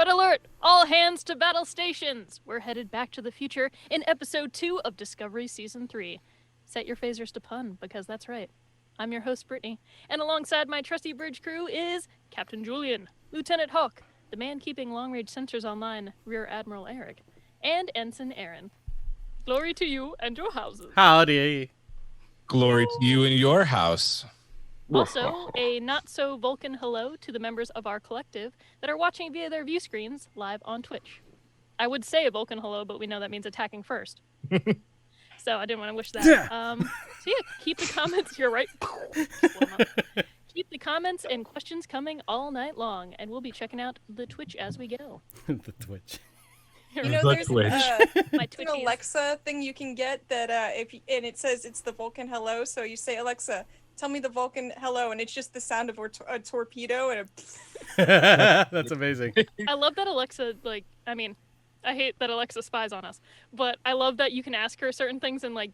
Red alert! All hands to battle stations! We're headed back to the future in episode 2 of Discovery Season 3. Set your phasers to pun, because that's right. I'm your host, Brittany, and alongside my trusty bridge crew is Captain Julian, Lieutenant Hawk, the man keeping long-range sensors online, Rear Admiral Erik, and Ensign Erin. Glory to you and your houses. Howdy. Glory to you and your house. Also, a not-so-Vulcan hello to the members of our collective that are watching via their view screens live on Twitch. I would say a Vulcan hello, but we know that means attacking first. So I didn't want to wish that. So yeah, keep the comments. You're right. Keep the comments and questions coming all night long, and we'll be checking out the Twitch as we go. The Twitch. You know, The there's My an Twitchies. Alexa thing you can get that and it says it's the Vulcan hello. So you say, Alexa, tell me the Vulcan hello, and it's just the sound of a torpedo and That's amazing. I love that Alexa, I hate that Alexa spies on us, but I love that you can ask her certain things and like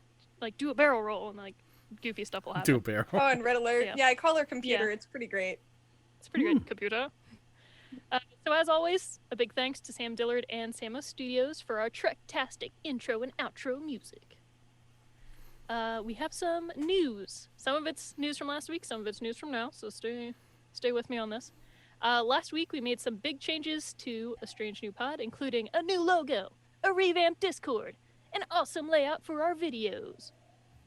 do a barrel roll and like goofy stuff will happen. Do a barrel. oh, and red alert. Yeah. Yeah, I call her computer. Yeah. It's pretty great. It's pretty good, computer. So as always, a big thanks to Sam Dillard and Samo Studios for our Trek-tastic intro and outro music. We have some news. Some of it's news from last week, some of it's news from now, so stay with me on this. Last week we made some big changes to A Strange New Pod, including a new logo, a revamped Discord, an awesome layout for our videos.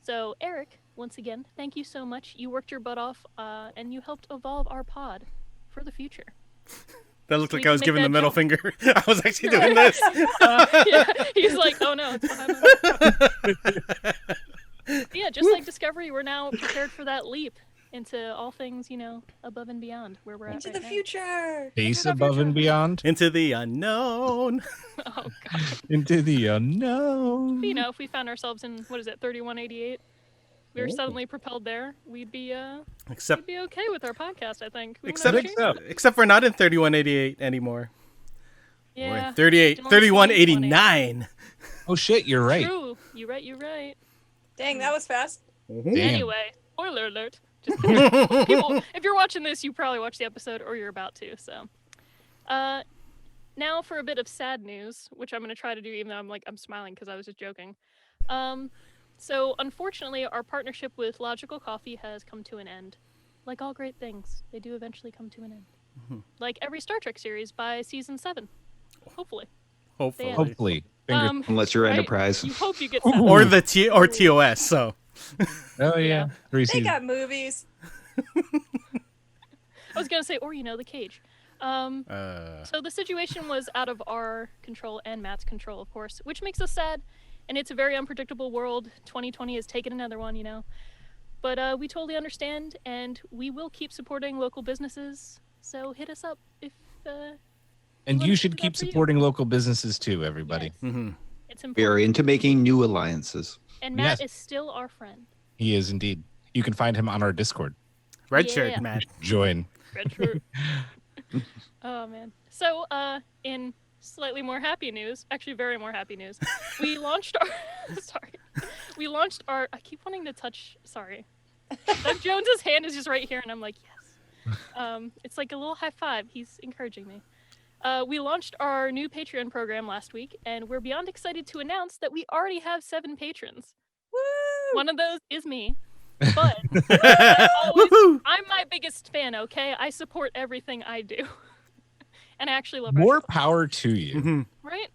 So Erik, once again, thank you so much. You worked your butt off, and you helped evolve our pod for the future. That looked like We I was can giving make the that middle jump. finger. I was actually doing this. Yeah, he's like, oh no, it's behind my Yeah, just like Discovery, we're now prepared for that leap into all things, above and beyond where we're at Into right the now. future. Peace Into the above and future. beyond. Into the unknown. Oh god. Into the unknown. If we found ourselves in 3188, we were suddenly propelled there, we'd be Except okay with our podcast, I think. We Except- wouldn't have changed it. except we're not in 3188 anymore. We're Yeah. in 3189. Oh shit, you're right. True. You're right. Dang, that was fast. Damn. Anyway, spoiler alert. Just kidding. People, if you're watching this, you probably watched the episode or you're about to, so. Now for a bit of sad news, which I'm going to try to do even though I'm smiling because I was just joking. So unfortunately, our partnership with Logical Coffee has come to an end. Like all great things, they do eventually come to an end. Mm-hmm. Like every Star Trek series by season 7. Hopefully. Hopefully. Yeah. Hopefully. Fingers. Unless you're right? Enterprise. You hope you get 7. Or the TOS, so. Oh yeah. 3 They seasons. got movies. I was gonna say, or the cage. So the situation was out of our control and Matt's control, of course, which makes us sad. And it's a very unpredictable world. 2020 has taken another one, But we totally understand, and we will keep supporting local businesses. So hit us up if. And What you is should that keep for you? supporting local businesses too, everybody. Yes, Mm-hmm. it's important. We are into making new alliances. And Matt Yes. is still our friend. He is indeed. You can find him on our Discord. Red Yeah. shirt, man. Join. Red shirt. Oh man. So in slightly more happy news, actually very more happy news, we launched our I keep wanting to touch, sorry. Doug Jones's hand is just right here and I'm like, yes. It's like a little high five. He's encouraging me. We launched our new Patreon program last week, and we're beyond excited to announce that we already have 7 patrons. Woo! One of those is me, but Woohoo! I'm my biggest fan, okay? I support everything I do. And I actually love More Rush power to you. Mm-hmm. right?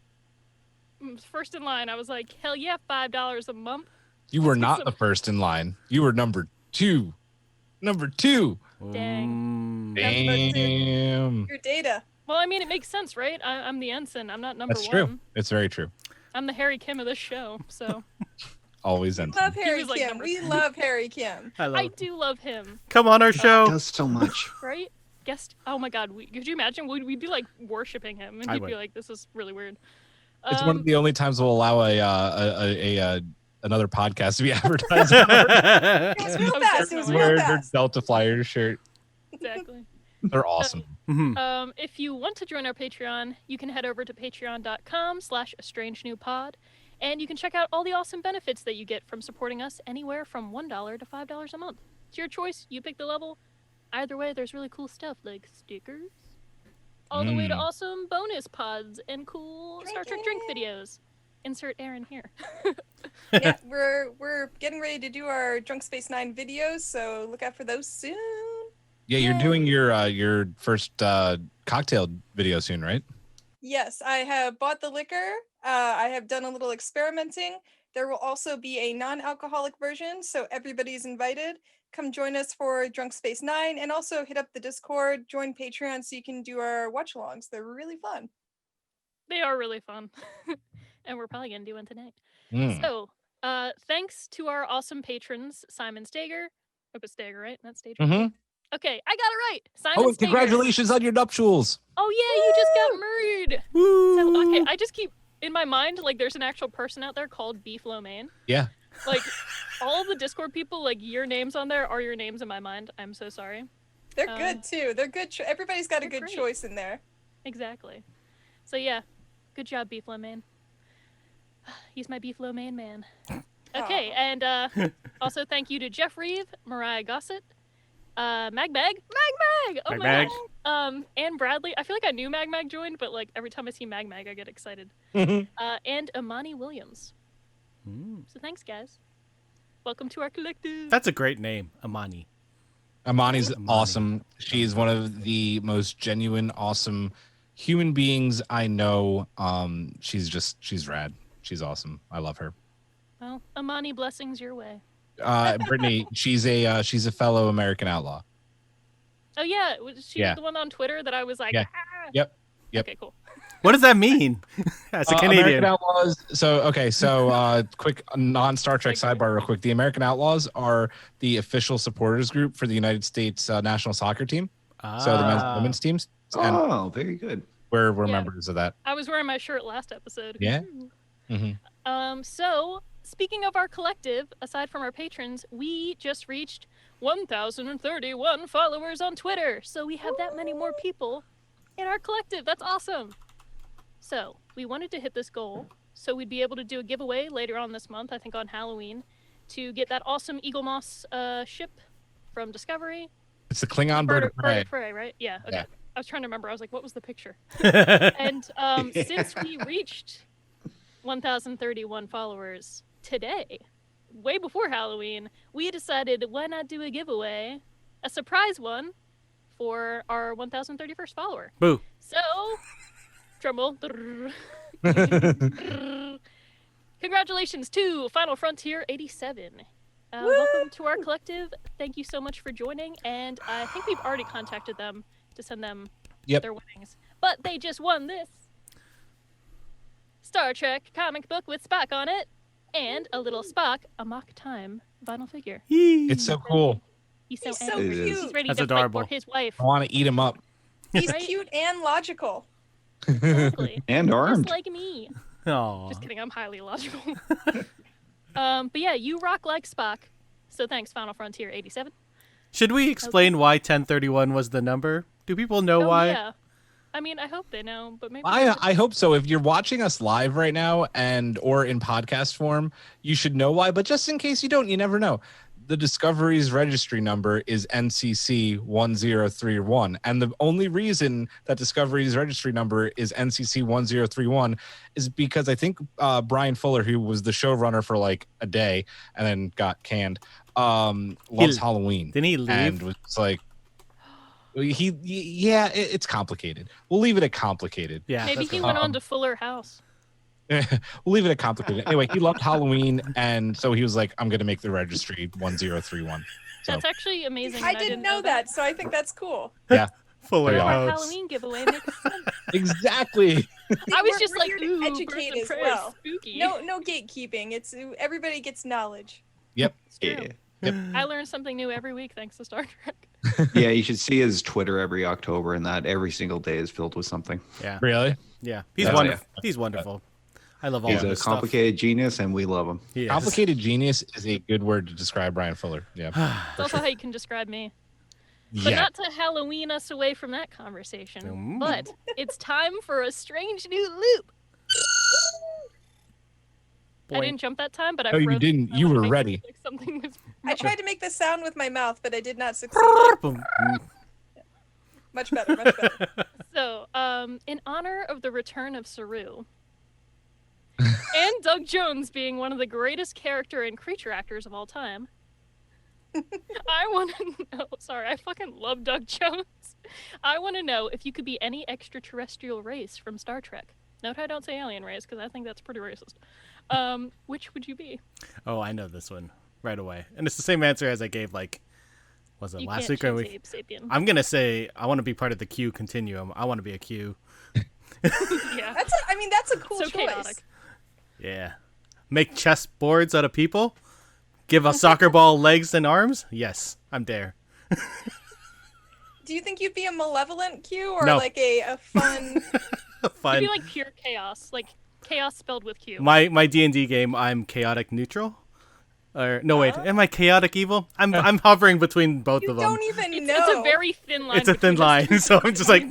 First in line, I was like, hell yeah, $5 a month. You were not the first in line. You were number 2. Number 2. Dang. Damn. Your data. Well, I mean, it makes sense, right? I'm the ensign. I'm not number That's 1. true. It's very true. I'm the Harry Kim of this show, so Always ends. Love Harry was like Kim. number We 10. love Harry Kim. I do love him, Come on our show. Does so much. right? Guest. Oh my God, could you imagine? We'd be like worshiping him, and I he'd be would. like, "This is really weird." It's one of the only times we'll allow another podcast to be advertised. It was real fast. It was real Wearing their fast. Delta Flyers shirt. Exactly. They're awesome. Mhm. If you want to join our Patreon, you can head over to patreon.com/astrangenewpod, and you can check out all the awesome benefits that you get from supporting us anywhere from $1 to $5 a month. It's your choice. You pick the level. Either way, there's really cool stuff like stickers, all the way to awesome bonus pods and cool Star Trek drink Drinking. videos. Insert Erin here. Yeah, we're getting ready to do our Drunk Space 9 videos, so look out for those soon. Yeah, you're doing your first cocktail video soon, right? Yes, I have bought the liquor. I have done a little experimenting. There will also be a non-alcoholic version, so everybody's invited. Come join us for Drunk Space 9, and also hit up the Discord, join Patreon so you can do our watch-alongs. They're really fun. They are really fun. And we're probably going to do one tonight. Mm. So, thanks to our awesome patrons, Simon Stager. Hope it's Stager, right? Not Stager. Mhm. Okay, I got it right. Simon Oh, Stager. congratulations on your nuptials. Oh, yeah, you just got married. Woo! So, okay, I just keep, in my mind, like, there's an actual person out there called Beef Lo Mein. Yeah. Like, all of the Discord people, like, your names on there are your names in my mind. I'm so sorry. They're good, too. They're good. Everybody's got a they're good great. choice in there. Exactly. So, yeah, good job, Beef Lo Mein. He's my Beef Lo Mein man. Okay, and also thank you to Jeff Reeve, Mariah Gossett, Magbag, oh Mag my Mag. gosh, and Bradley. I feel like I knew Mag joined, but like every time I see Mag, I get excited. And Amani Williams. So thanks, guys. Welcome to our collective. That's a great name, Amani. Amani's Amani. awesome. She's one of the most genuine, awesome human beings I know. She's rad. She's awesome. I love her. Well, Amani, blessings your way. Brittany, she's a fellow American outlaw. Oh yeah, was she Yeah. the one on Twitter that I was like, Yeah. ah? Yep. Okay, cool. What does that mean? As a Canadian. American Outlaws. So quick non-Star Trek sidebar real quick. The American Outlaws are the official supporters group for the United States national soccer team. So the men's and women's teams. And Oh, very good. we're Yeah. members of that. I was wearing my shirt last episode. Yeah. Mm-hmm. So, speaking of our collective, aside from our patrons, we just reached 1,031 followers on Twitter. So we have that many more people in our collective. That's awesome. So, we wanted to hit this goal so we'd be able to do a giveaway later on this month, I think on Halloween, to get that awesome Eagle Moss ship from Discovery. It's the Klingon bird of prey. Right? Yeah, okay. Yeah. I was trying to remember. I was like, what was the picture? And since we reached 1,031 followers today, way before Halloween, we decided why not do a giveaway, a surprise one, for our 1,031st follower. Boo. So, drumroll. Congratulations to Final Frontier 87. Welcome to our collective. Thank you so much for joining, and I think we've already contacted them to send them their winnings. But they just won this Star Trek comic book with Spock on it, and a little Spock, a mock time vinyl figure. It's so cool. He's so, He's so angry. cute. He's ready That's to adorable. fight for his wife. I want to eat him up. He's Right? cute and logical. Exactly. And armed. Just like me. Aw. Just kidding, I'm highly illogical. But yeah, you rock like Spock. So thanks, Final Frontier 87. Should we explain why 1031 was the number? Do people know Oh, why? yeah. I mean, I hope they know, but maybe. I hope so. If you're watching us live right now or in podcast form, you should know why. But just in case you don't, you never know. The Discovery's registry number is NCC 1031. And the only reason that Discovery's registry number is NCC 1031 is because I think Brian Fuller, who was the showrunner for like a day and then got canned, loves Halloween. Didn't he leave? And was like, it's complicated. We'll leave it at complicated. Yeah. Maybe that's he fine. went on to Fuller House. We'll leave it at complicated. Anyway, he loved Halloween, and so he was like, I'm going to make the registry 1031. So, That's actually amazing. I and didn't know that, so I think that's cool. yeah, Fuller Very Our odd. House. Halloween giveaway makes sense. exactly. I was We're- just we're like, here to ooh, educate birds as of prey, well. spooky. No gatekeeping. It's everybody gets knowledge. Yep. It's true. Yeah. I learn something new every week thanks to Star Trek. Yeah, you should see his Twitter every October, and that every single day is filled with something. Yeah. Really? Yeah. He's Yeah. wonderful. He's wonderful. I love all He's of a his stuff. complicated genius, and we love him. He is. Complicated genius is a good word to describe Brian Fuller. Yeah. It's also how you can describe me. But Yeah. not to Halloween us away from that conversation. Mm. But it's time for a strange new loop. I Boing. didn't jump that time, but I No, you froze. didn't. I You wanted were to make it ready. look Like something was. I tried to make the sound with my mouth, but I did not succeed. Boom. Much better, much better. So, in honor of the return of Saru, and Doug Jones being one of the greatest character and creature actors of all time, I want to know. Sorry, I fucking love Doug Jones. I want to know if you could be any extraterrestrial race from Star Trek. Note I don't say alien race because I think that's pretty racist. Which would you be? Oh, I know this one right away, and it's the same answer as I gave. Like, was it You last can't week or choose week? Abe Sapien. I'm gonna say I want to be part of the Q continuum. I want to be a Q. Yeah, That's a cool so choice. chaotic. Yeah. Make chess boards out of people? Give a soccer ball legs and arms? Yes, I'm there. Do you think you'd be a malevolent Q or No. like a fun? You'd Fun. be like pure chaos, like chaos spelled with Q. My D&D game, I'm chaotic neutral. Or no, wait, am I chaotic evil? I'm hovering between both You of them. don't even know. It's a very thin line. It's a thin between those two. line, so I'm just like,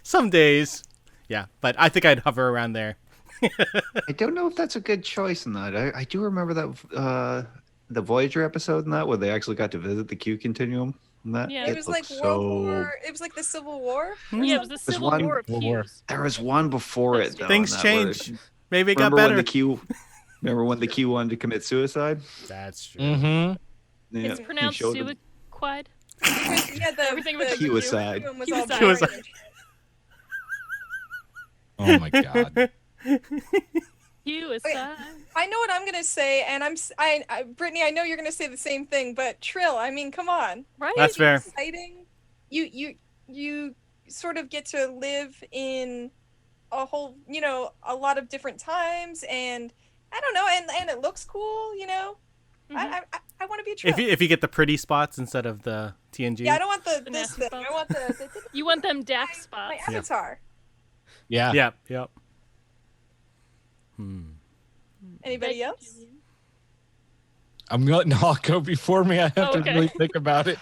some days. Yeah, but I think I'd hover around there. I don't know if that's a good choice in that. I do remember that the Voyager episode in that where they actually got to visit the Q continuum. And that Yeah. It was like looked World War. It was like the Civil War. Yeah, it was the Civil one- War of World War. Qs. There was one before it though. Things in that where- change. Maybe it got Remember better. when the Q? Remember when the Q wanted to commit suicide? That's true. Mm-hmm. Yeah, It's he pronounced showed him. suicide. Yeah, Everything with the Q-aside. continuum was all Q-aside. boring. Oh my god. Suicide. I know what I'm gonna say, and Brittany, I know you're gonna say the same thing, but Trill, I mean, come on. Right? That's fair. Exciting. You sort of get to live in a whole, a lot of different times, and I don't know, and it looks cool, Mhm. I want to be a Trill. If you get the pretty spots instead of the TNG. Yeah, I don't want The this nasty thing. spots. I want the You want them Dax my spots. avatar. Yeah. Yep. Anybody else? I'll go before me. I have to Okay. really think about it.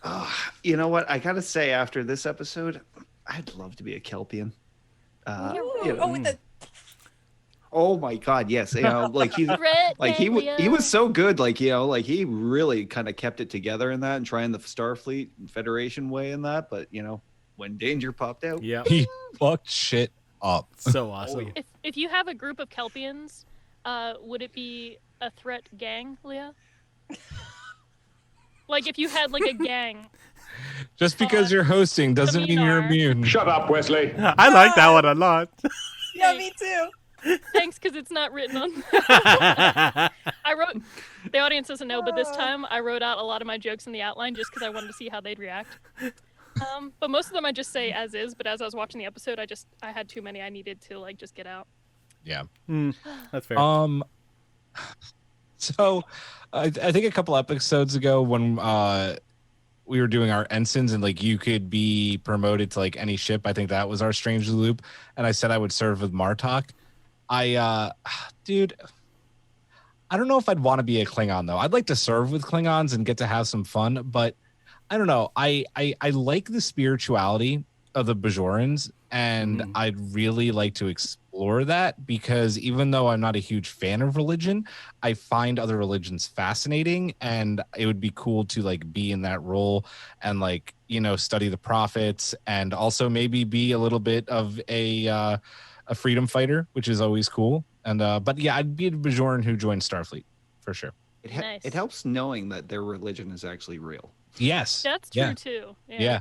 Oh, you know what? I gotta say, after this episode, I'd love to be a Kelpian. With the Oh my God, yes. Like he's Red like he Dahlia. was so good. Like like he really kind of kept it together in that and trying the Starfleet Federation way in that. But when danger popped out, Yep. He fucked shit up. So awesome. yeah. If you have a group of Kelpians, would it be a threat gang, Leah? Like if you had like a gang. Just because you're hosting doesn't mean you're Seminar. immune. Shut up, Wesley. I like that one a lot. yeah, me too. Thanks, because it's not written on. I wrote. The audience doesn't know, but this time I wrote out a lot of my jokes in the outline just because I wanted to see how they'd react. But most of them I just say as is. But as I was watching the episode, I had too many I needed to like just get out. Yeah. That's fair. So I think a couple episodes ago when we were doing our ensigns and like you could be promoted to like any ship, I think that was our Strange Loop, and I said I would serve with Martok. Dude, I don't know if I'd want to be a Klingon though. I'd like to serve with Klingons and get to have some fun, but I don't know. I like the spirituality of the Bajorans, and I'd really like to explore that because even though I'm not a huge fan of religion, I find other religions fascinating, and it would be cool to like be in that role and like, study the prophets and also maybe be a little bit of a freedom fighter, which is always cool. And but yeah, I'd be a Bajoran who joined Starfleet for sure. Nice. It helps knowing that their religion is actually real. Yes. That's true Yeah. too. Yeah.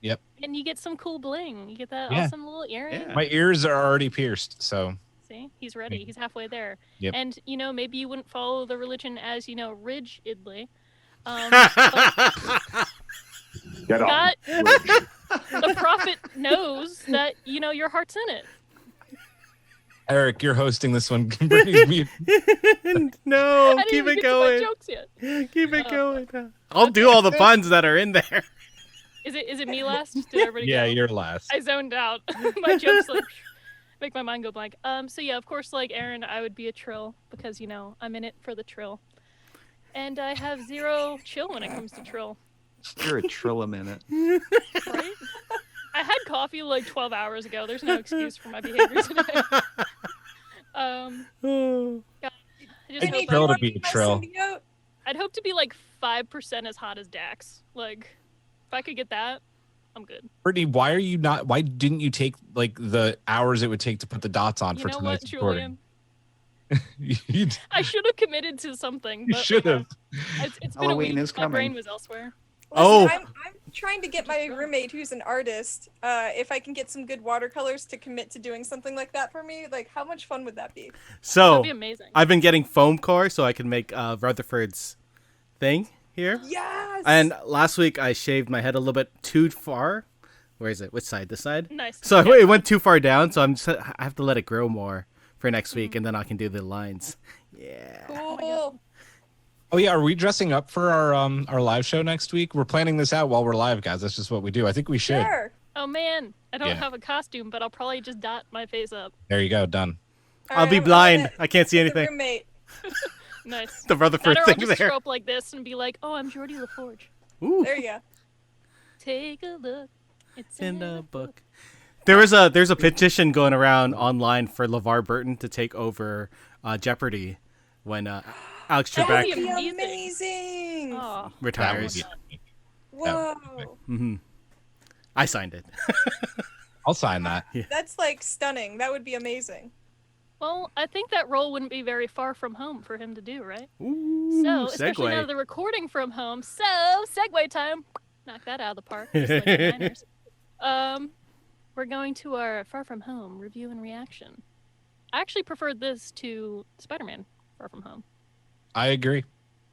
Yep. And you get some cool bling. You get that Yeah. awesome little earring. Yeah. My ears are already pierced, so See, he's ready. He's halfway there. Yep. And maybe you wouldn't follow the religion as rigidly. Get off. But the prophet knows that your heart's in it. Eric, you're hosting this one. Brittany's mute. No, I didn't keep even it get to my going. jokes yet. Keep it going. I'll do all the puns that are in there. Is it me last? Did everybody Yeah, go? you're last. I zoned out. My jokes make my mind go blank. So yeah, of course, like Erin, I would be a trill because I'm in it for the trill, and I have zero chill when it comes to trill. You're a trill a minute. Right? I had coffee like 12 hours ago. There's no excuse for my behavior today. I just I'd hope trill I- to be a My trill. symbiote? I'd hope to be like 5% as hot as Dax. Like, if I could get that, I'm good. Brittany, why didn't you take like the hours it would take to put the dots on You for know what, tonight's recording? Julian? I should have committed to something. But should have. It's been a Halloween week. is My brain coming. was elsewhere. Oh. I'm trying to get my roommate, who's an artist, if I can get some good watercolors to commit to doing something like that for me. Like, how much fun would that be? So That'd be amazing. I've been getting foam core so I can make Rutherford's thing here. Yes. And last week I shaved my head a little bit too far. Where is it? Which side? This side? Nice. So it went too far down, so I have to let it grow more for next week, and then I can do the lines. Yeah. Cool. Oh yeah, are we dressing up for our live show next week? We're planning this out while we're live, guys. That's just what we do. I think we should. Sure. Oh man, I don't Yeah. have a costume, but I'll probably just dot my face up. There you go, done. I'll be I'm blind. gonna I can't see get the anything. roommate. Nice. The Rutherford That or I'll thing just there. show up like this and be like, "Oh, I'm Geordi LaForge. Ooh, There you go. Take a look. It's in the book. There's a petition going around online for LeVar Burton to take over Jeopardy when Alex That That would would be be amazing. amazing. Oh, retires. That would be- Whoa. Hmm. I signed it. I'll sign that. That's like stunning. That would be amazing. well, I think that role wouldn't be very far from home for him to do, right? Ooh, So, especially now segue. that they're recording from home. So, segue time. Knock that out of the park. Just like the Niners. We're going to our Far From Home review and reaction. I actually preferred this to Spider-Man Far From Home. I agree.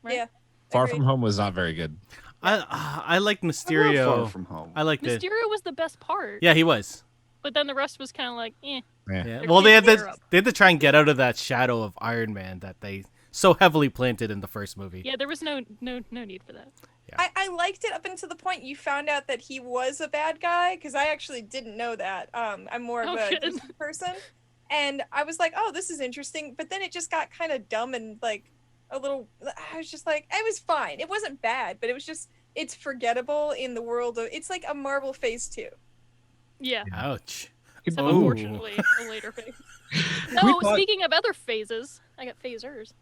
Right? Yeah. Far Agreed. From Home was not very good. I like I love Mysterio. Far From Home. I liked it. Mysterio was the best part. Yeah, he was. But then the rest was kind of like, eh. Yeah. Yeah. They're Well, they had keeping to her up. try and get out of that shadow of Iron Man that they so heavily planted in the first movie. Yeah, there was no need for that. I liked it up until the point you found out that he was a bad guy, because I actually didn't know that. I'm more of Oh, a shit. DC person. And I was like, oh, this is interesting. But then it just got kind of dumb and like a little, I was just like, it was fine. It wasn't bad, but it was just, it's forgettable in the world of, it's like a Marvel Phase 2. Yeah. Ouch. Except Ooh. unfortunately, a later phase. We No, thought- speaking of other phases, I got phasers.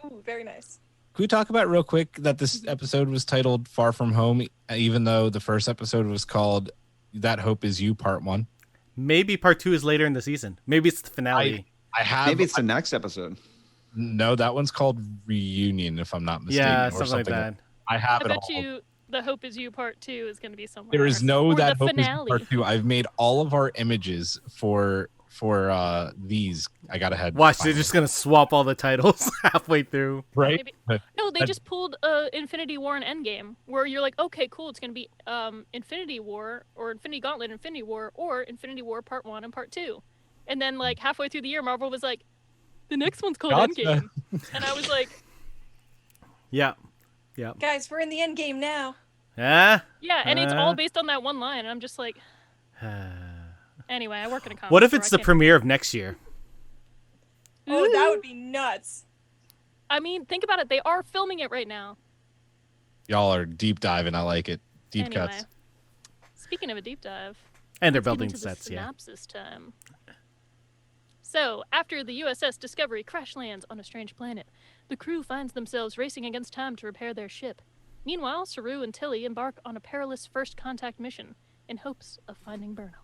Ooh, very nice. Can we talk about real quick that this episode was titled Far From Home, even though the first episode was called That Hope Is You Part 1? Maybe part 2 is later in the season. Maybe it's the finale. I have Maybe it's the next episode. no, that one's called Reunion, if I'm not mistaken. Yeah, or something like that. I have I it bet all. you The Hope Is You Part 2 is going to be somewhere. There is no or That the Hope Is You finale. Part 2. I've made all of our images for these. I got ahead. Watch, they're just gonna swap all the titles halfway through. right. Maybe- No, they That- just pulled Infinity War and Endgame, where you're like, okay, cool, it's going to be Infinity War, or Infinity Gauntlet, Infinity War, or Infinity War Part 1 and Part 2. And then, like, halfway through the year, Marvel was like, the next one's called Gotcha. Endgame. And I was like, Yeah. Guys, we're in the end game now. Ah. yeah, and it's all based on that one line. And I'm just like, anyway, I work in a comic What if store, it's I the can't- premiere of next year? Oh, that would be nuts. I mean, think about it. They are filming it right now. Y'all are deep diving. I like it. Deep Anyway. cuts. Speaking of a deep dive, And they're let's get building into the sets, yeah. synopsis time. So, after the USS Discovery crash lands on a strange planet, the crew finds themselves racing against time to repair their ship. Meanwhile, Saru and Tilly embark on a perilous first contact mission in hopes of finding Burnham.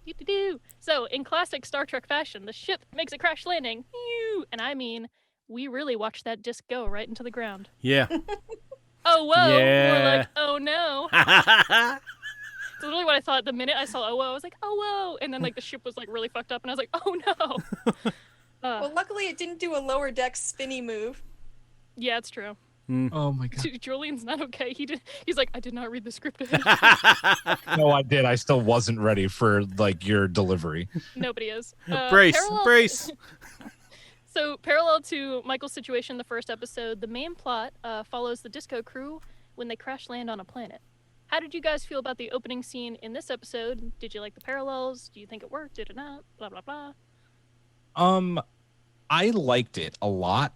Doo-doo-doo. So, in classic Star Trek fashion, the ship makes a crash landing. Ew! And I mean, we really watched that disc go right into the ground. Yeah. Oh, whoa! Yeah. More like, oh no. That's literally what I thought the minute I saw oh whoa. I was like, oh whoa, and then like the ship was like really fucked up, and I was like, oh no. Well, luckily it didn't do a lower deck spinny move. Yeah, it's true. Oh my god. Julian's not okay. He's like, I did not read the script ahead. No, I did. I still wasn't ready for like your delivery. Nobody is. Brace, Parallel- brace. So, parallel to Michael's situation in the first episode, the main plot follows the disco crew when they crash land on a planet. How did you guys feel about the opening scene in this episode? Did you like the parallels? Do you think it worked? Did it not? Blah blah blah. I liked it a lot.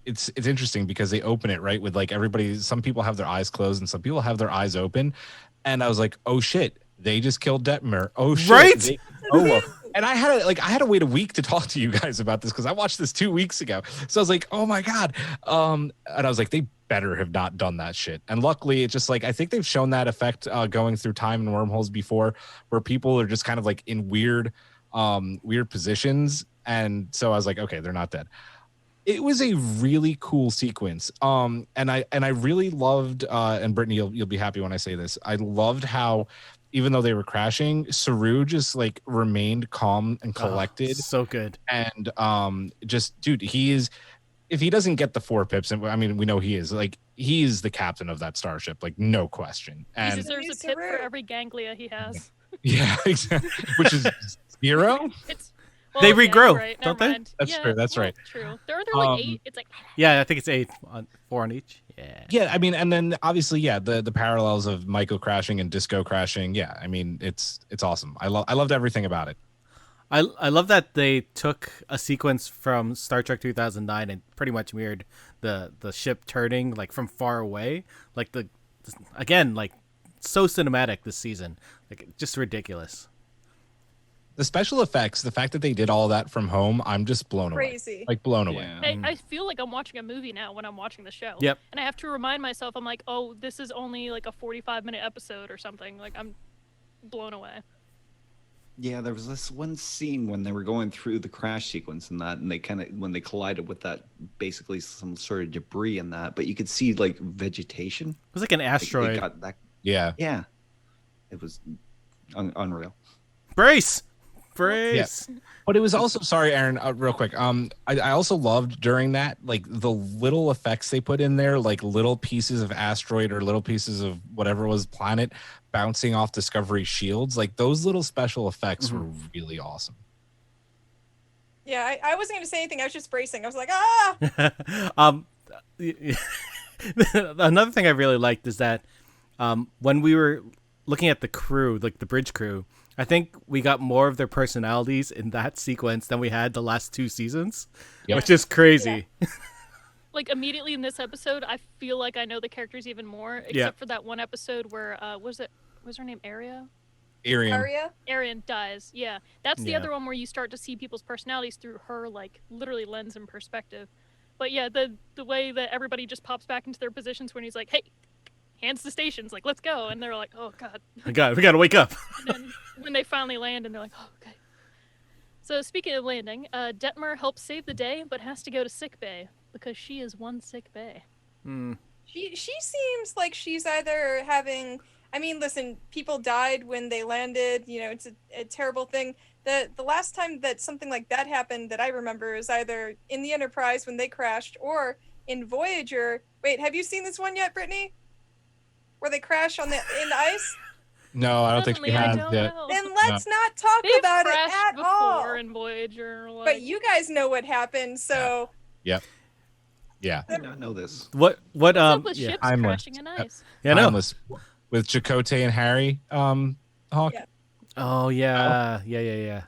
It's interesting because they open it right with like everybody. Some people have their eyes closed and some people have their eyes open, and I was like, oh shit, they just killed Detmer. Oh shit, Right? And I had to wait a week to talk to you guys about this because I watched this 2 weeks ago. So I was like, oh my god. And I was like, they better have not done that shit. And luckily, it's just like, I think they've shown that effect going through time and wormholes before, where people are just kind of like in weird positions. And so I was like, okay, they're not dead. It was a really cool sequence. And I really loved, and Brittany, you'll be happy when I say this, I loved how, even though they were crashing, Saru just like remained calm and collected. So good. And just, dude, he is, if he doesn't get the 4 pips, and I mean, we know he is, like, he is the captain of that starship, like, no question. He And deserves a pip for every ganglia he has. yeah, exactly. Which is 0. It's They yeah, regrow, you're right. don't Never they? mind. That's Yeah, true, that's well, right. True. There are like 8. It's like Yeah, I think it's 8 on 4 on each. Yeah. Yeah, I mean, and then obviously, yeah, the parallels of Michael crashing and Disco crashing. Yeah, I mean, it's awesome. I loved everything about it. I love that they took a sequence from Star Trek 2009 and pretty much mirrored the ship turning like from far away. Like again, like so cinematic this season. Like just ridiculous. The special effects, the fact that they did all that from home, I'm just blown away. Crazy. Like blown away. Yeah. I feel like I'm watching a movie now when I'm watching the show. Yep. And I have to remind myself, I'm like, oh, this is only like a 45-minute episode or something. Like I'm blown away. Yeah, there was this one scene when they were going through the crash sequence and that, and they kind of, when they collided with that, basically some sort of debris in that, but you could see like vegetation. It was like an Like, asteroid. they got that. Yeah. Yeah, it was unreal. Brace. But it was also, sorry, Erin, real quick. I also loved during that, like the little effects they put in there, like little pieces of asteroid or little pieces of whatever was planet bouncing off Discovery shields. Like those little special effects were really awesome. Yeah, I wasn't going to say anything. I was just bracing. I was like, ah! Another thing I really liked is that when we were looking at the crew, like the bridge crew, I think we got more of their personalities in that sequence than we had the last 2 seasons, which is crazy. Yeah. Like immediately in this episode, I feel like I know the characters even more, except for that one episode where was her name Aria? Erin dies. Yeah, that's the other one where you start to see people's personalities through her like literally lens and perspective. But yeah, the way that everybody just pops back into their positions when he's like, "Hey, hands to stations, like let's go," and they're like, "Oh God, we gotta wake up." And then when they finally land, and they're like, "Oh, okay." So speaking of landing, Detmer helps save the day, but has to go to sick bay because she is one sick bay. She seems like she's either having. I mean, listen, people died when they landed. You know, it's a terrible thing. The last time that something like that happened that I remember is either in the Enterprise when they crashed or in Voyager. Wait, have you seen this one yet, Brittany? Where they crash in the ice? No, I don't think she has yet. Then let's not talk about it at all. In Voyager, like... But you guys know what happened, so. Yep. I did not know this. What What's up with ships crashing in ice? Yeah, no. With Chakotay and Harry, Hawk. Yeah. Oh yeah.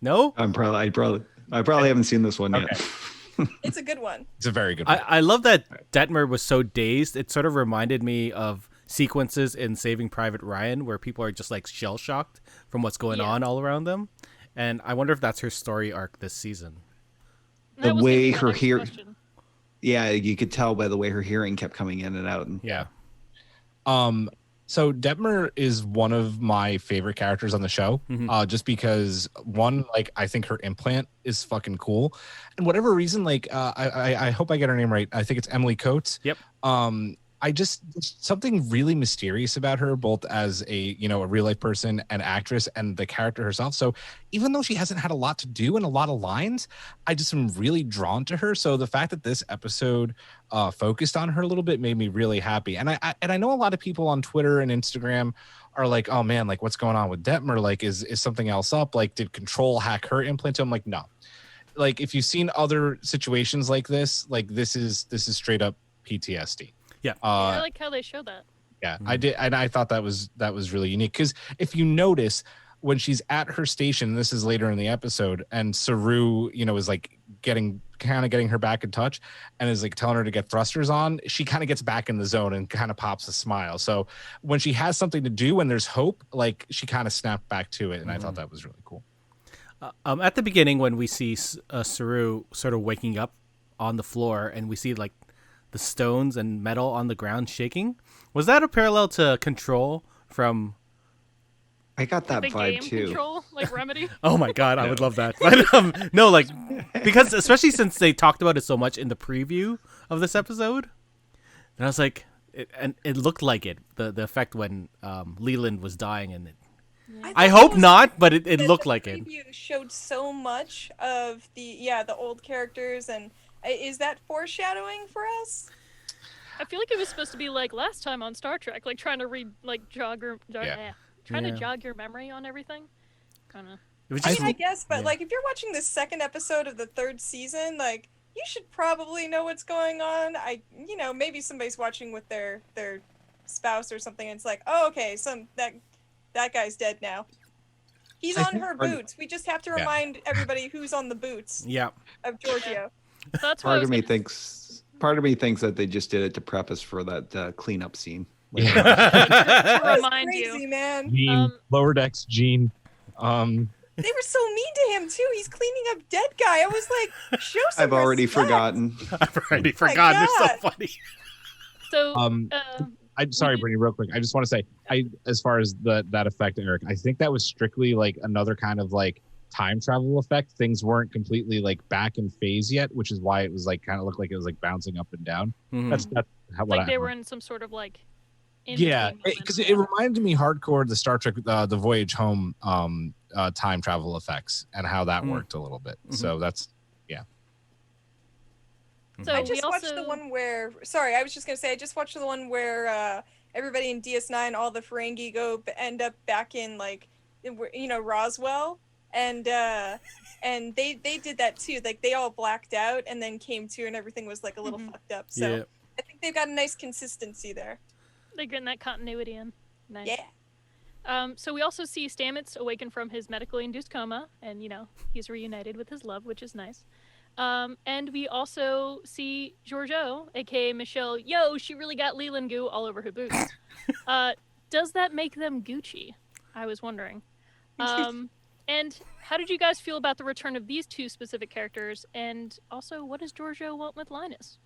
No? I probably haven't seen this one yet. It's a good one. It's a very good one. I love that Detmer was so dazed. It sort of reminded me of sequences in Saving Private Ryan where people are just like shell shocked from what's going on all around them. And I wonder if that's her story arc this season. The way her hearing, you could tell by the way her hearing kept coming in and out. Yeah. So Detmer is one of my favorite characters on the show, just because one, like, I think her implant is fucking cool, and whatever reason, like, I hope I get her name right. I think it's Emily Coates. Yep. I just, something really mysterious about her, both as a real life person and actress, and the character herself. So even though she hasn't had a lot to do and a lot of lines, I just am really drawn to her. So the fact that this episode focused on her a little bit made me really happy. And I know a lot of people on Twitter and Instagram are like, oh man, like what's going on with Detmer? Like, is something else up? Like, did Control hack her implant? I'm like, no. Like, if you've seen other situations like this is straight up PTSD. Yeah. I like how they show that. Yeah, I did, and I thought that was really unique, because if you notice when she's at her station, this is later in the episode, and Saru, is like getting her back in touch and is like telling her to get thrusters on, she kind of gets back in the zone and kind of pops a smile. So when she has something to do, when there's hope, like she kind of snapped back to it, and I thought that was really cool. At the beginning, when we see Saru sort of waking up on the floor, and we see like the stones and metal on the ground shaking. Was that a parallel to Control from? I got that the vibe game too. Control, like Remedy. Oh my god, I would love that. But no, like because especially since they talked about it so much in the preview of this episode, and I was like, it looked like it. The effect when Leland was dying, and I thought hope it was not, but it that looked the like it. preview showed so much of the old characters, and is that foreshadowing for us? I feel like it was supposed to be like last time on Star Trek, like trying to trying to Yeah. jog your memory on everything. Kind of. It was I just mean, I guess, but yeah. like if you're watching the second episode of the third season, like you should probably know what's going on. Maybe somebody's watching with their spouse or something, and it's like, oh, okay, that guy's dead now. He's on her boots. We just have to remind everybody who's on the boots yeah. of Georgiou. So that's what I Part was of me gonna- thinks that they just did it to prep us for that cleanup scene. to That's remind crazy, you. man. Gene, Lower Decks Gene. They were so mean to him too. He's cleaning up dead guy. I was like, show some I've already respect. forgotten. I've already my forgotten. It's so God. funny. So I'm sorry, Brittany, real quick. I just want to say, as far as that effect, Eric, I think that was strictly like another kind of like time travel effect. Things weren't completely like back in phase yet, which is why it was like kind of looked like it was like bouncing up and down. Mhm. That's how like they were in some sort of like. Yeah, in-between because moment. it reminded me hardcore of the Star Trek, the Voyage Home time travel effects and how that worked a little bit. So that's So I we just watched the also- one where. Sorry, I was just gonna say I just watched the one where everybody in DS9, all the Ferengi end up back in Roswell, and they did that too. Like they all blacked out and then came to, and everything was like a little fucked up. So Yeah. I think they've got a nice consistency there. They're getting that continuity in. Nice. Yeah. So we also see Stamets awaken from his medically induced coma, and he's reunited with his love, which is nice. And we also see Georgiou, aka Michelle. Yo, she really got Leland goo all over her boots. Does that make them Gucci? I was wondering. And how did you guys feel about the return of these two specific characters? And also, what does Georgiou want with Linus?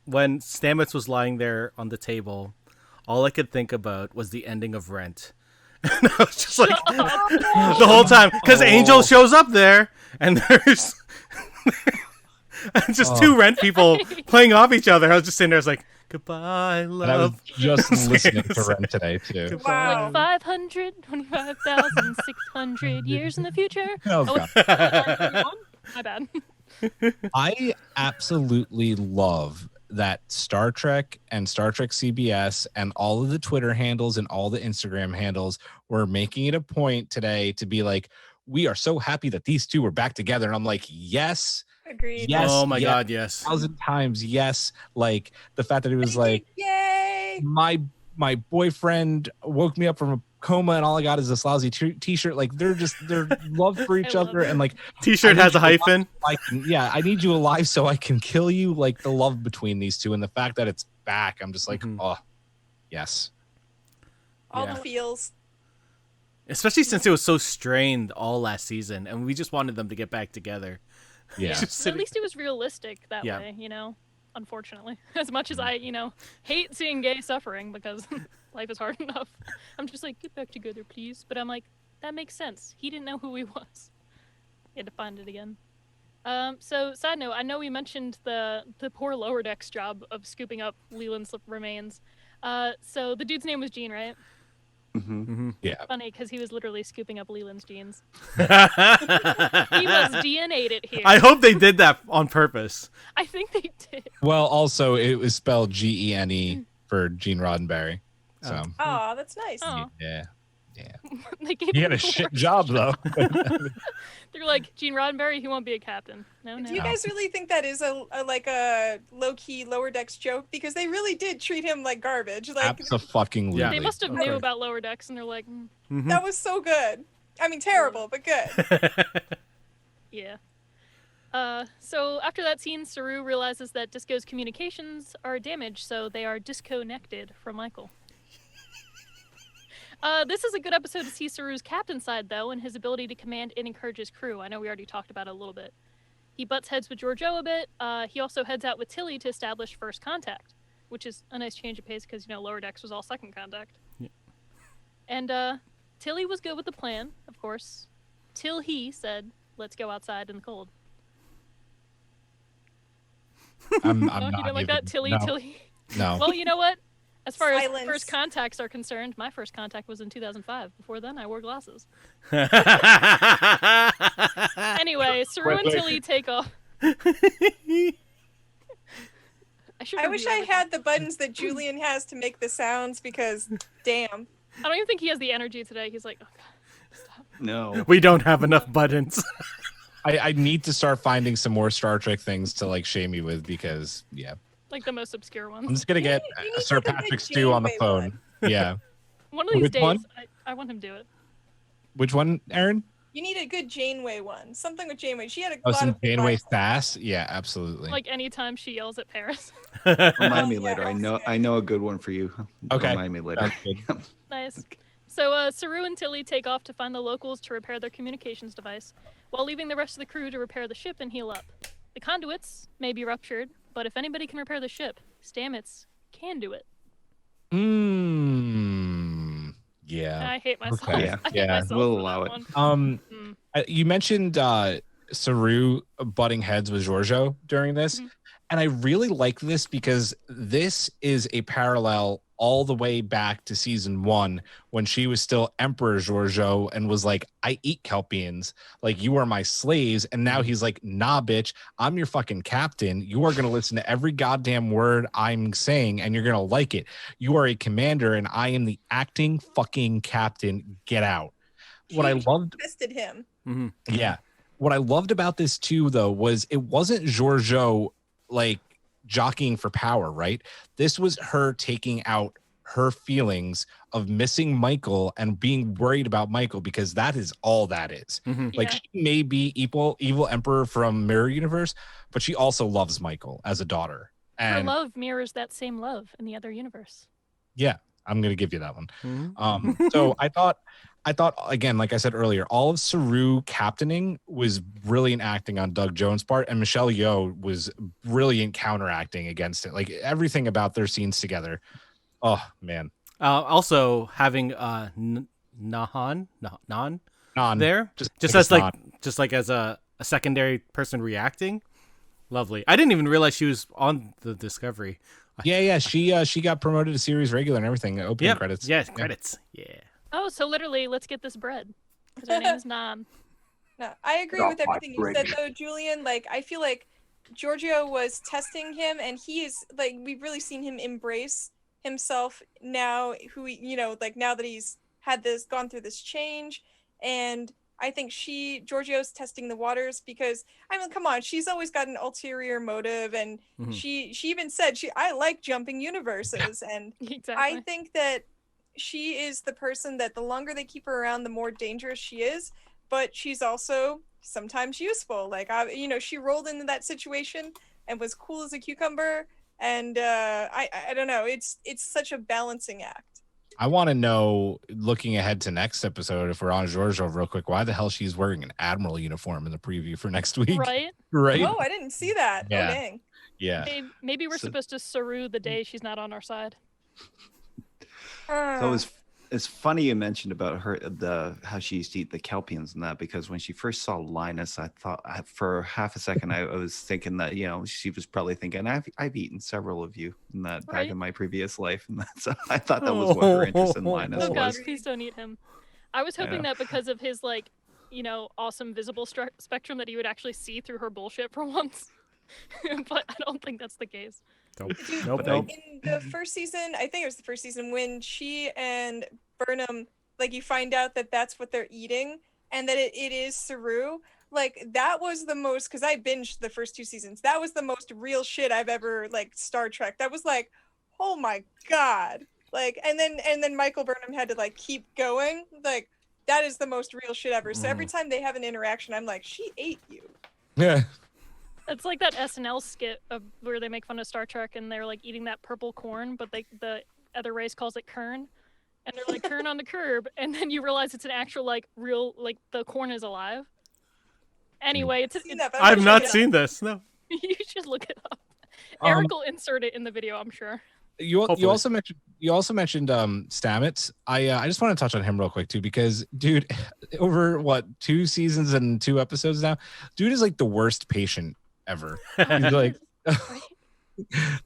When Stamets was lying there on the table, all I could think about was the ending of Rent. And I was just like the whole time because Angel shows up there and there's just two Rent people playing off each other. I was just sitting there, I was like, goodbye, and I was love. just listening to Ren today too. Wow. Like 525,600 years in the future. Oh, God. My bad. I absolutely love that Star Trek and Star Trek CBS and all of the Twitter handles and all the Instagram handles were making it a point today to be like, we are so happy that these two are back together. And I'm like, yes. Agreed. Yes. Oh my yes, god, yes. 1,000 times. Yes. Like the fact that it was like, yay! my boyfriend woke me up from a coma and all I got is this lousy t-shirt. Like they're love for each I love other. it. And like, T-shirt has a hyphen. I need you alive so I can kill you. Like the love between these two and the fact that it's back, I'm just like, oh, yes. All Yeah. the feels. Especially since it was so strained all last season, and we just wanted them to get back together. Yeah. Just At sitting- least it was realistic that Yeah. way, unfortunately. As much as I, hate seeing gay suffering because life is hard enough. I'm just like, get back together, please. But I'm like, that makes sense. He didn't know who he was. He had to find it again. So, side note, I know we mentioned the poor Lower Decks job of scooping up Leland's remains. So the dude's name was Gene, right? Yeah. Funny, because he was literally scooping up Leland's genes. he He was DNA'd it here. I hope they did that on purpose. I think they did. Well, also it was spelled Gene for Gene Roddenberry. So Oh, that's nice. Oh. yeah. They gave He him had a the shit worst job though. They're like, Gene Roddenberry, he won't be a captain. No. Do you guys really think that is a low-key Lower Decks joke? Because they really did treat him like garbage. Like Absolutely. Yeah. They must have Okay. knew about Lower Decks, and they're like, that was so good. I mean, terrible, but good. yeah. So after that scene, Saru realizes that Disco's communications are damaged, so they are disconnected from Michael. This is a good episode to see Saru's captain side, though, and his ability to command and encourage his crew. I know we already talked about it a little bit. He butts heads with Georgiou a bit. He also heads out with Tilly to establish first contact, which is a nice change of pace because, Lower Decks was all second contact. Yeah. And Tilly was good with the plan, of course, till he said, let's go outside in the cold. I'm No, not you don't like even- that? Tilly, no, Tilly. No. Well, you know what? As far Silence. as first contacts are concerned, my first contact was in 2005. Before then, I wore glasses. Anyway, Saru and Wait. Tilly take off. I wish I had the buttons that Julian has to make the sounds because, damn. I don't even think he has the energy today. He's like, oh god, stop. No. We don't have enough buttons. I need to start finding some more Star Trek things to like shame you with because Like the most obscure I'm ones. just gonna get You need Sir like a Patrick big Stew on the Janeway phone. one. Yeah. One of these Which days, one? I want him to do it. Which one, Erin? You need a good Janeway one. Something with Janeway. She had a Oh, lot some of Janeway advice. sass? Yeah, absolutely. Like anytime she yells at Paris. Remind me Yeah, later. also. I know a good one for you. Okay. Remind me later. Sounds good. Nice. So Saru and Tilly take off to find the locals to repair their communications device, while leaving the rest of the crew to repair the ship and heal up. The conduits may be ruptured, but if anybody can repair the ship, Stamets can do it. Yeah. I hate myself. Okay. Yeah. I hate Yeah, myself we'll for allow that it. one. You mentioned Saru butting heads with Georgiou during this, Mhm. and I really like this because this is a parallel all the way back to season 1 when she was still Emperor Georgiou and was like, I eat Kelpians, like you are my slaves, and now he's like, nah, bitch, I'm your fucking captain. You are gonna listen to every goddamn word I'm saying, and you're gonna like it. You are a commander, and I am the acting fucking captain. Get out. What I She loved tested him. Mhm. Yeah. What I loved about this too, though, was it wasn't Georgiou like jockeying for power, right? This was her taking out her feelings of missing Michael and being worried about Michael because that is all that is. Mhm. Like Yeah. she may be evil emperor from Mirror Universe, but she also loves Michael as a daughter. Her And love mirrors that same love in the other universe. yeah, I'm gonna give you that one. Mhm. So I thought again, like I said earlier, all of Saru captaining was brilliant acting on Doug Jones' part, and Michelle Yeoh was brilliant counteracting against it. Like everything about their scenes together. Oh man, Also having Nahan Non, there, just as like as a secondary person reacting. Lovely. I didn't even realize she was on the Discovery. yeah. She got promoted to series regular and everything. Opening credits. Yes, credits. Yeah. Oh, so literally, let's get this bread. Because her name is Nan. No, I agree Get with off my everything you said, fridge. though, Julian. Like, I feel like Georgiou was testing him, and he is like, we've really seen him embrace himself now. Like now that he's gone through this change, and I think Georgiou's testing the waters because I mean, come on, she's always got an ulterior motive, and Mhm. she even said I like jumping universes, and Exactly. I think that she is the person that the longer they keep her around, the more dangerous she is. But she's also sometimes useful. Like she rolled into that situation and was cool as a cucumber. And I don't know. It's such a balancing act. I want to know, looking ahead to next episode, if we're on Georgiou real quick, why the hell she's wearing an admiral uniform in the preview for next week? Right? Right? Oh, I didn't see that. Yeah. Oh, dang. Yeah. Maybe we're So- supposed to Saru the day she's not on our side. So it's funny you mentioned about how she used to eat the Kelpians and that, because when she first saw Linus, I thought for half a second I was thinking that she was probably thinking I've eaten several of you in that back Right. in my previous life, and so I thought that was what her interest in Linus Oh god, was. please don't eat him. I was hoping that because of his awesome visible spectrum that he would actually see through her bullshit for once. But I don't think that's the case. Nope. Dude, Nope. But Nope. in the first season, I think it was the first season, when she and Burnham, like, you find out that that's what they're eating and that it is Saru, like, that was the most, because I binged the first 2 seasons, that was the most real shit I've ever, like, Star Trek. That was like, oh my god. Like, and then Michael Burnham had to, like, keep going. Like, that is the most real shit ever. So every time they have an interaction, I'm like, she ate you. Yeah. It's like that SNL skit where they make fun of Star Trek and they're like eating that purple corn, but the other race calls it kern, and they're like kern on the curb, and then you realize it's an actual real the corn is alive. Anyway, it's Seen that, but I've I'm not sure seen this. No. you should look it up. Um, Eric will insert it in the video, I'm sure. You Hopefully. you also mentioned Stamets. I just want to touch on him real quick too, because dude, over what 2 seasons and 2 episodes now, dude is like the worst patient ever. He's like,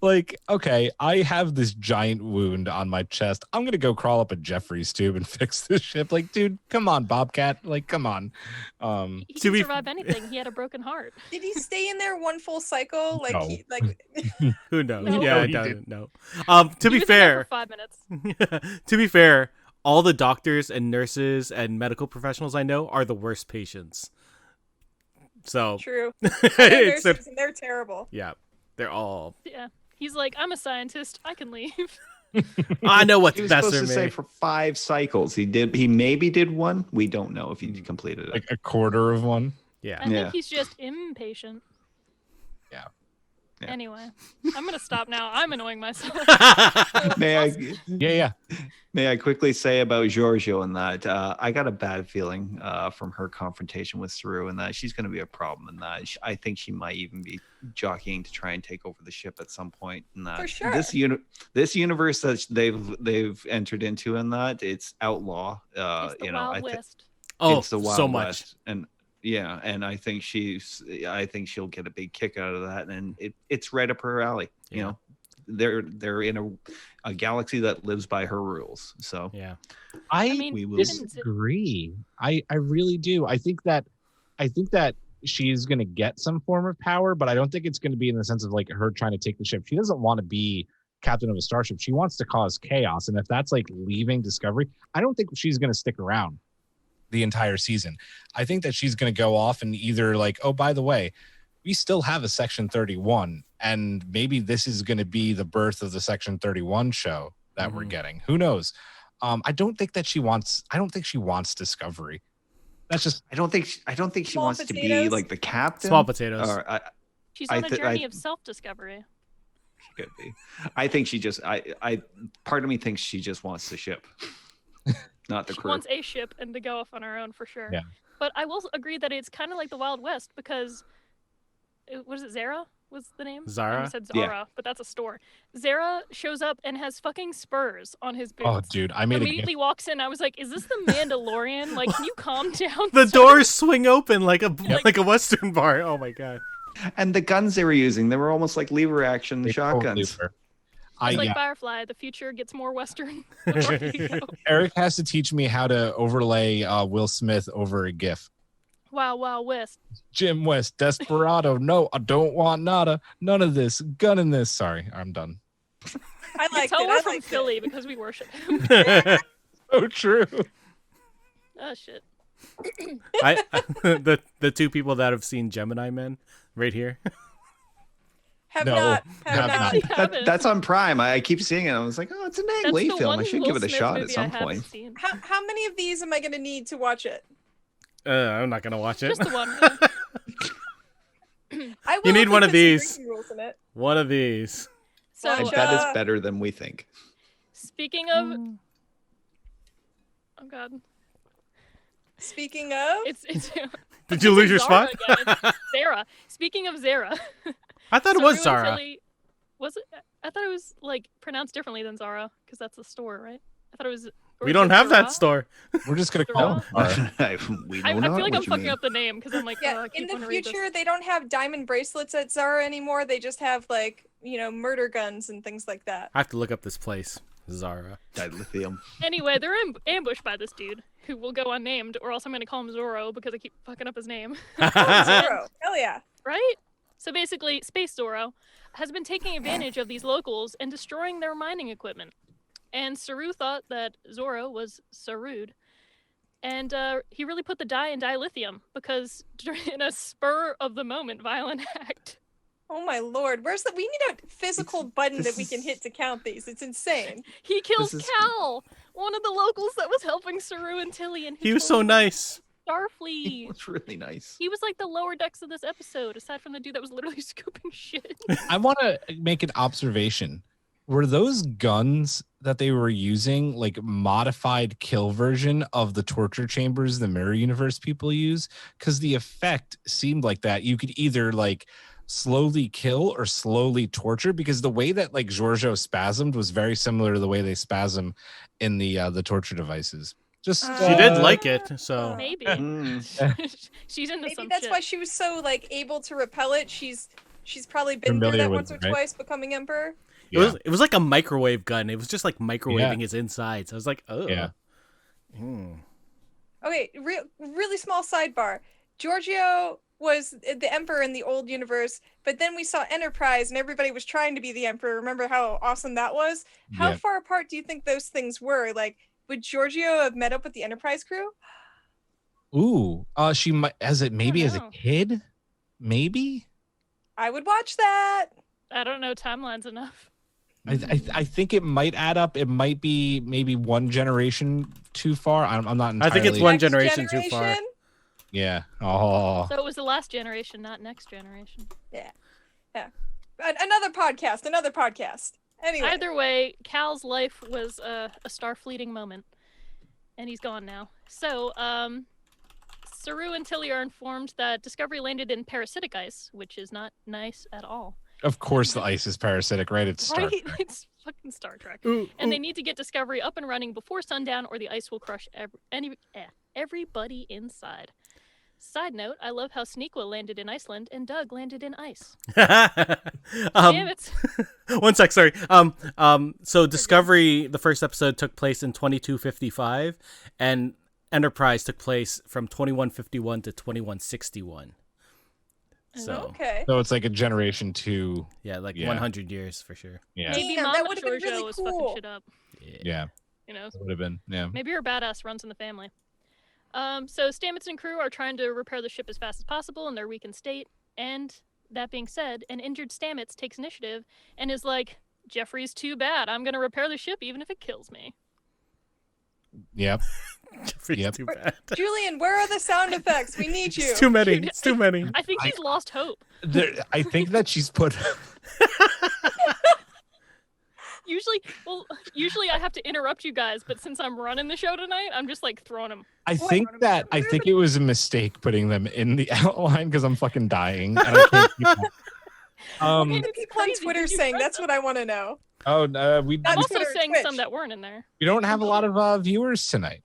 like, okay, I have this giant wound on my chest. I'm gonna go crawl up a Jeffrey's tube and fix this ship. Like, dude, come on, Bobcat. Like, come on. He To can be- survive anything. He had a broken heart. Did he stay in there one full cycle? Like, No. he, like Who knows? No. Yeah, No, I he don't know. To He be was in there fair, for 5 minutes. to be fair, all the doctors and nurses and medical professionals I know are the worst patients. So true. I know it's nurses, and they're terrible. yeah, they're all. Yeah. He's like, I'm a scientist. I can leave. I know what's He was best supposed for to say me. for 5 cycles. He maybe did one. We don't know if he completed it. Like a quarter of one. Yeah. I Yeah. think he's just impatient. Yeah. Yeah. Anyway, I'm gonna stop now. I'm annoying myself. May I Yeah. may I quickly say about Georgiou and that I got a bad feeling from her confrontation with Saru, and that she's going to be a problem. And that I think she might even be jockeying to try and take over the ship at some point. And that For sure. this universe that they've entered into, in that it's outlaw. It's the Wild I West. Oh, it's the Wild so much. West. And yeah, and I think she'll get a big kick out of that, and it's right up her alley. You Yeah. know, they're in a galaxy that lives by her rules. So Yeah. I mean, we will disagree. I really do. I think that she's going to get some form of power, but I don't think it's going to be in the sense of like her trying to take the ship. She doesn't want to be captain of a starship. She wants to cause chaos, and if that's like leaving Discovery, I don't think she's going to stick around the entire season. I think that she's going to go off and either like, oh, by the way, we still have a Section 31, and maybe this is going to be the birth of the Section 31 show that we're getting. Who knows? I don't think she wants Discovery. That's just I don't think she Small wants to be potatoes? like the captain. Small potatoes. Or, She's I on a th- journey I- of self-discovery. she could be. I think she just. I part of me thinks she just wants the ship, not the She crew. wants a ship and to go off on her own for sure. Yeah. But I will agree that it's kind of like the Wild West because, what is it, Zara was the name? I Zara? almost said Yeah. Zara, but that's a store. Zara shows up and has fucking spurs on his boots. oh, dude, I made a Immediately walks in. I was like, "Is this the Mandalorian? Like, can you calm down?" The sir?" doors swing open like a Western bar. Oh my god. And the guns they were using, they were almost like lever action They totally shotguns. were. It's like yeah. Firefly. The future gets more Western. the more you go. Eric has to teach me how to overlay Will Smith over a GIF. Wow, wow, West. Jim West, Desperado. No, I don't want nada. None of this. Gun in this. Sorry, I'm done. I like Tell it. we're I from liked Philly because we worship him. So true. Oh shit. The 2 people that have seen Gemini Men right here. Have No, not. have not. I haven't. That's on Prime. I keep seeing it. I was like, oh, it's an Ang That's Lee the film. I one should Will give it a Smith shot at movie I some haven't point. seen. How many of these am I going to need to watch it? I'm not gonna watch it. Just the one. I will You need if they one of put some these. drinking rules in it. One of these. So I Gotcha. bet it's better than we think. speaking of, oh god, Speaking of, it's Did you lose your Zara spot? again. It's Zara. Speaking of Zara, I thought it Saru was and Zara. Tilly- was it? I thought it was like pronounced differently than Zara because that's the store, right? I thought it was. or We is don't it have Zara? that store. We're just gonna call him. We I know feel not like what I'm you fucking mean. up the name because I'm like, oh, yeah, I in keep the wanting to read this. future, they don't have diamond bracelets at Zara anymore. They just have like, murder guns and things like that. I have to look up this place. Zara. Dilithium. Anyway, they're ambushed by this dude who will go unnamed, or else I'm gonna call him Zorro because I keep fucking up his name. Zero. Hell yeah. Right? So basically, Space Zorro has been taking advantage of these locals and destroying their mining equipment. And Saru thought that Zorro was Sarud. And he really put the die in dilithium because in a spur of the moment violent act. Oh my lord. We need a physical button this that we can is- hit to count these. It's insane. He kills This is- Cal, one of the locals that was helping Saru and Tilly, and He was so told nice. Starfleet. It's really nice. He was like the lower decks of this episode, aside from the dude that was literally scooping shit. I want to make an observation. Were those guns that they were using like modified kill version of the torture chambers the mirror universe people use? Because the effect seemed like that. You could either like slowly kill or slowly torture, because the way that like Georgiou spasmed was very similar to the way they spasm in the torture devices. Just She did like it, so Maybe. She's into Maybe some that's shit. why she was so like able to repel it. She's probably been through Familiar that with once or it, right? twice becoming emperor. it was like a microwave gun. It was just like microwaving his insides. I was like, oh. Yeah. Okay, really small sidebar. Georgiou was the emperor in the old universe, but then we saw Enterprise and everybody was trying to be the emperor. Remember how awesome that was? How Yeah. far apart do you think those things were? Like, would Georgiou have met up with the Enterprise crew? Ooh, she might as a know. kid, maybe. I would watch that. I don't know timelines enough. I think it might add up. It might be maybe one generation too far. I'm not entirely. I think it's one Next generation too far. generation? Yeah. Oh. So it was the last generation, not next generation. Yeah. Another podcast. Anyway. Either way, Cal's life was a star-fleeting moment, and he's gone now. So, Saru and Tilly are informed that Discovery landed in parasitic ice, which is not nice at all. Of course, the ice is parasitic, right? It's Star Right? Trek. It's fucking Star Trek. Ooh, And they need to get Discovery up and running before sundown, or the ice will crush everybody inside. Side note, I love how Sneakwa landed in Iceland and Doug landed in ice. Damn it. One sec, sorry. So Discovery, the first episode took place in 2255, and Enterprise took place from 2151 to 2161. So Okay. So it's like a generation two. yeah, like Yeah. 100 years for sure. Yeah. Maybe Damn, Mama that would've been Georgiou really was cool. fucking shit up. Yeah. You know, Would have been. Yeah. maybe her badass runs in the family. So Stamets and crew are trying to repair the ship as fast as possible in their weakened state. And that being said, an injured Stamets takes initiative and is like, Jeffrey's too bad. I'm going to repair the ship even if it kills me. Yep. Jeffrey's Yep. too bad. Julian, where are the sound effects? We need you. It's too many. It's too many. I think he's lost hope. I think that she's put. Usually I have to interrupt you guys, but since I'm running the show tonight, I'm just like throwing them. I think it was a mistake putting them in the outline because I'm fucking dying. And I can't keep up. What are people on crazy. Twitter Did you saying? press That's what I want to know. We Not I'm also Twitter, saying Twitch. some that weren't in there. don't have a lot of viewers tonight.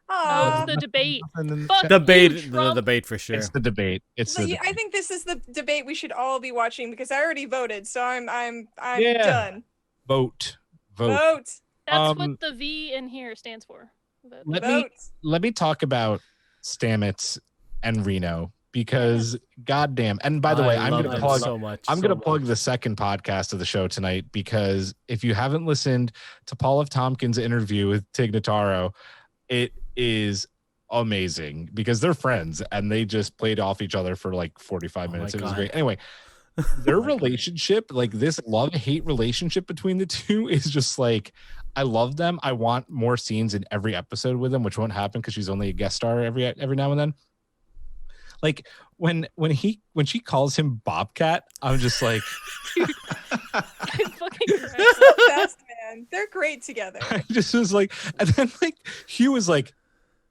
Aw. It's the debate. And then Fuck Debate, you, the Trump. debate for sure. It's the debate. It's the I think this is the debate we should all be watching because I already voted, so I'm Yeah. done. vote. Vote. That's what the V in here stands for. Vote. Let me talk about Stamets and Reno because goddamn. And by the way, I'm love going to them plug. so much. I'm so going to much. plug the second podcast of the show tonight because if you haven't listened to Paul F. Tompkins' interview with Tig Notaro, it is amazing because they're friends and they just played off each other for like 45 minutes. It was God. great. Anyway, their relationship, like this love-hate relationship between the two is just like, I love them. I want more scenes in every episode with them, which won't happen because she's only a guest star every now and then. Like when she calls him Bobcat, I'm just like, Fucking Christ. Best man. They're great together. I just was like, and then like Hugh was like,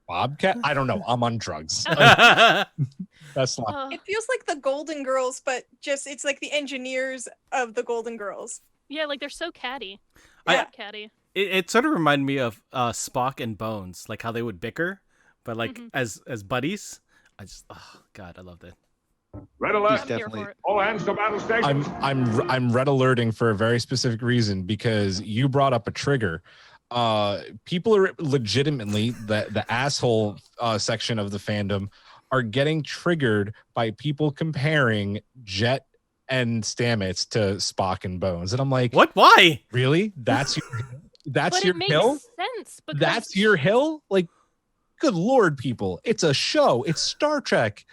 Bobcat? I don't know. I'm on drugs. That's not. It feels like the Golden Girls, but just it's like the engineers of the Golden Girls. Yeah, like they're so catty. Yeah. Catty. It sort of reminded me of Spock and Bones, like how they would bicker, but like as buddies. I just, oh God, I loved it. Red alert. I'm here definitely- for it. All hands to battle stations. I'm red alerting for a very specific reason because you brought up a trigger. People are legitimately the asshole section of the fandom are getting triggered by people comparing Jet and Stamets to Spock and Bones, and I'm like, What? Why? really? That's But your it makes hill? sense. Because That's your hill? Like, good Lord, people! It's a show. It's Star Trek.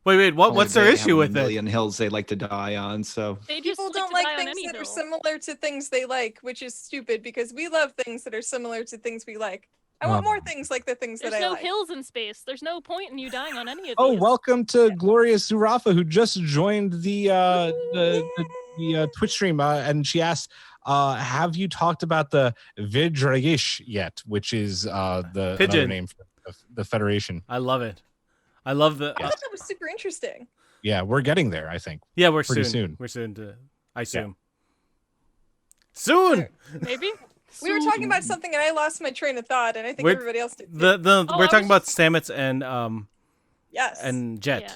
Wait. Only What's their they have issue a with it? million hills they like to die on. So they just People like don't to like die on things any that are hill. similar to things they like, which is stupid because we love things that are similar to things we like. I want more things like the things There's that I no like. hills in space. There's no point in you dying on any of Oh, these. welcome to Gloria Zurafa, who just joined the Twitch stream, and she asked, Have you talked about the Vidreish yet, which is the Pigeon. another name for the Federation? I love it. I love the. I thought that was super interesting. Yeah, we're getting there, I think. Yeah, we're pretty soon. soon. We're soon to. I assume. Soon. Maybe. We were talking about something and I lost my train of thought, and I think We're- everybody else did. We're I talking was about Stamets Yes. and Jet Yeah.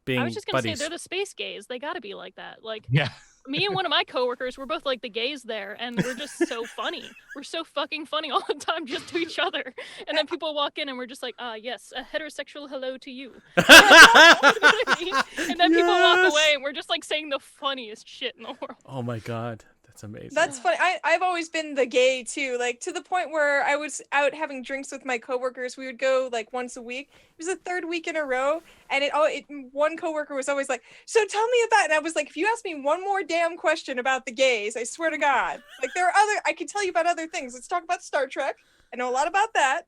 being I was just gonna buddies. say they're the space gays. They gotta be like that. Like Yeah. me and one of my coworkers, we're both like the gays there, and we're just so funny. We're so fucking funny all the time, just to each other. And then people walk in, and we're just like, yes, a heterosexual hello to you. And then people walk Yes. away, and we're just like saying the funniest shit in the world. Oh my god, that's amazing. That's funny. I've always been the gay too, like to the point where I was out having drinks with my coworkers. We would go like once a week. It was the third week in a row, and one coworker was always like, "So tell me about." And I was like, "If you ask me one more damn question about the gays, I swear to God, like there are I could tell you about other things. Let's talk about Star Trek. I know a lot about that."